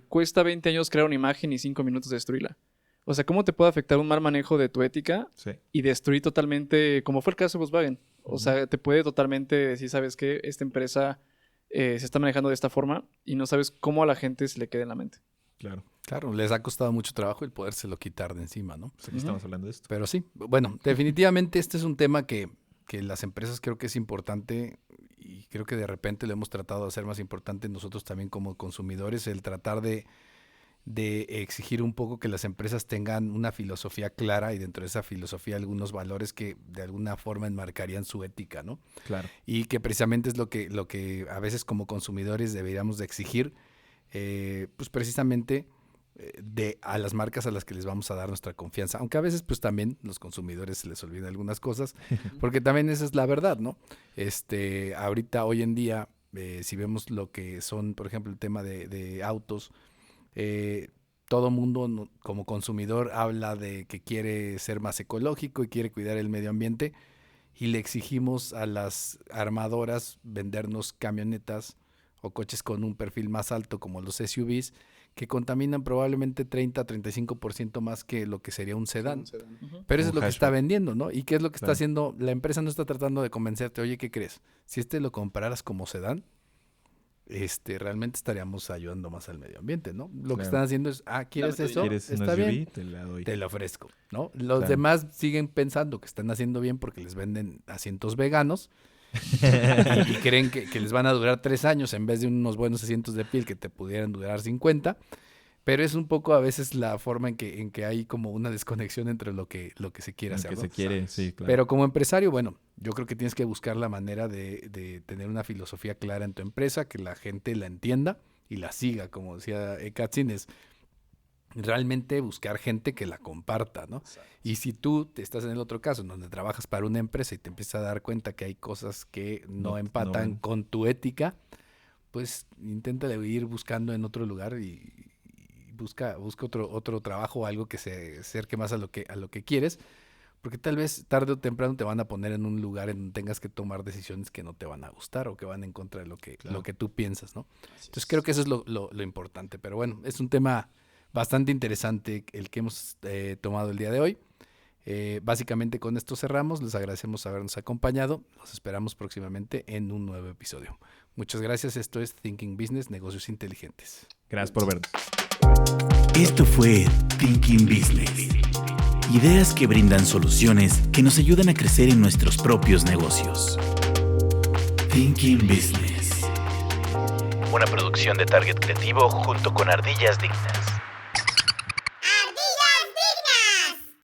D: cuesta 20 años crear una imagen y 5 minutos destruirla. O sea, ¿cómo te puede afectar un mal manejo de tu ética
E: Sí.
D: y destruir totalmente, como fue el caso de Volkswagen? O sea, te puede totalmente decir, ¿sabes qué? Esta empresa se está manejando de esta forma y no sabes cómo a la gente se le queda en la mente.
E: Claro.
C: Claro, les ha costado mucho trabajo el podérselo quitar de encima, ¿no?
E: Pues aquí estamos hablando de esto.
C: Pero sí, bueno, definitivamente este es un tema que las empresas creo que es importante y creo que de repente lo hemos tratado de hacer más importante nosotros también como consumidores, el tratar de exigir un poco que las empresas tengan una filosofía clara y dentro de esa filosofía algunos valores que de alguna forma enmarcarían su ética, ¿no?
E: Claro.
C: Y que precisamente es lo que a veces como consumidores deberíamos de exigir, pues precisamente a las marcas a las que les vamos a dar nuestra confianza, aunque a veces pues también los consumidores se les olvidan algunas cosas, porque también esa es la verdad, ¿no? Ahorita, hoy en día, si vemos lo que son, por ejemplo, el tema de autos, todo mundo como consumidor habla de que quiere ser más ecológico y quiere cuidar el medio ambiente y le exigimos a las armadoras vendernos camionetas o coches con un perfil más alto como los SUVs que contaminan probablemente 30-35% más que lo que sería un sedán. Pero eso es lo que está vendiendo, ¿no? ¿Y qué es lo que está haciendo? La empresa no está tratando de convencerte, oye, ¿qué crees? Si lo compraras como sedán, realmente estaríamos ayudando más al medio ambiente, ¿no? Lo que están haciendo es, ¿quieres eso?
E: ¿Quieres un
C: Está
E: SUV?
C: bien,
E: Te la doy.
C: te lo ofrezco, ¿no? Los demás siguen pensando que están haciendo bien porque les venden asientos veganos y creen que les van a durar 3 años en vez de unos buenos asientos de piel que te pudieran durar 50. Pero es un poco a veces la forma en que hay como una desconexión entre lo que se quiere hacer,
E: Que
C: ¿no?
E: se quiere, sí, claro.
C: Pero como empresario, bueno, yo creo que tienes que buscar la manera de tener una filosofía clara en tu empresa, que la gente la entienda y la siga, como decía Katzin, es realmente buscar gente que la comparta, ¿no? Exacto. Y si tú estás en el otro caso, en donde trabajas para una empresa y te empiezas a dar cuenta que hay cosas que no empatan con tu ética, pues intenta ir buscando en otro lugar y busca otro trabajo o algo que se acerque más a lo que quieres, porque tal vez tarde o temprano te van a poner en un lugar en donde tengas que tomar decisiones que no te van a gustar o que van en contra de lo que tú piensas, ¿no? Entonces creo que eso es lo importante, pero bueno, es un tema bastante interesante el que hemos tomado el día de hoy. Básicamente con esto cerramos, les agradecemos habernos acompañado, los esperamos próximamente en un nuevo episodio. Muchas gracias, esto es Thinking Business, Negocios Inteligentes.
E: Gracias por vernos.
B: Esto fue Thinking Business. Ideas que brindan soluciones que nos ayudan a crecer en nuestros propios negocios. Thinking Business.
A: Una producción de Target Creativo junto con Ardillas Dignas.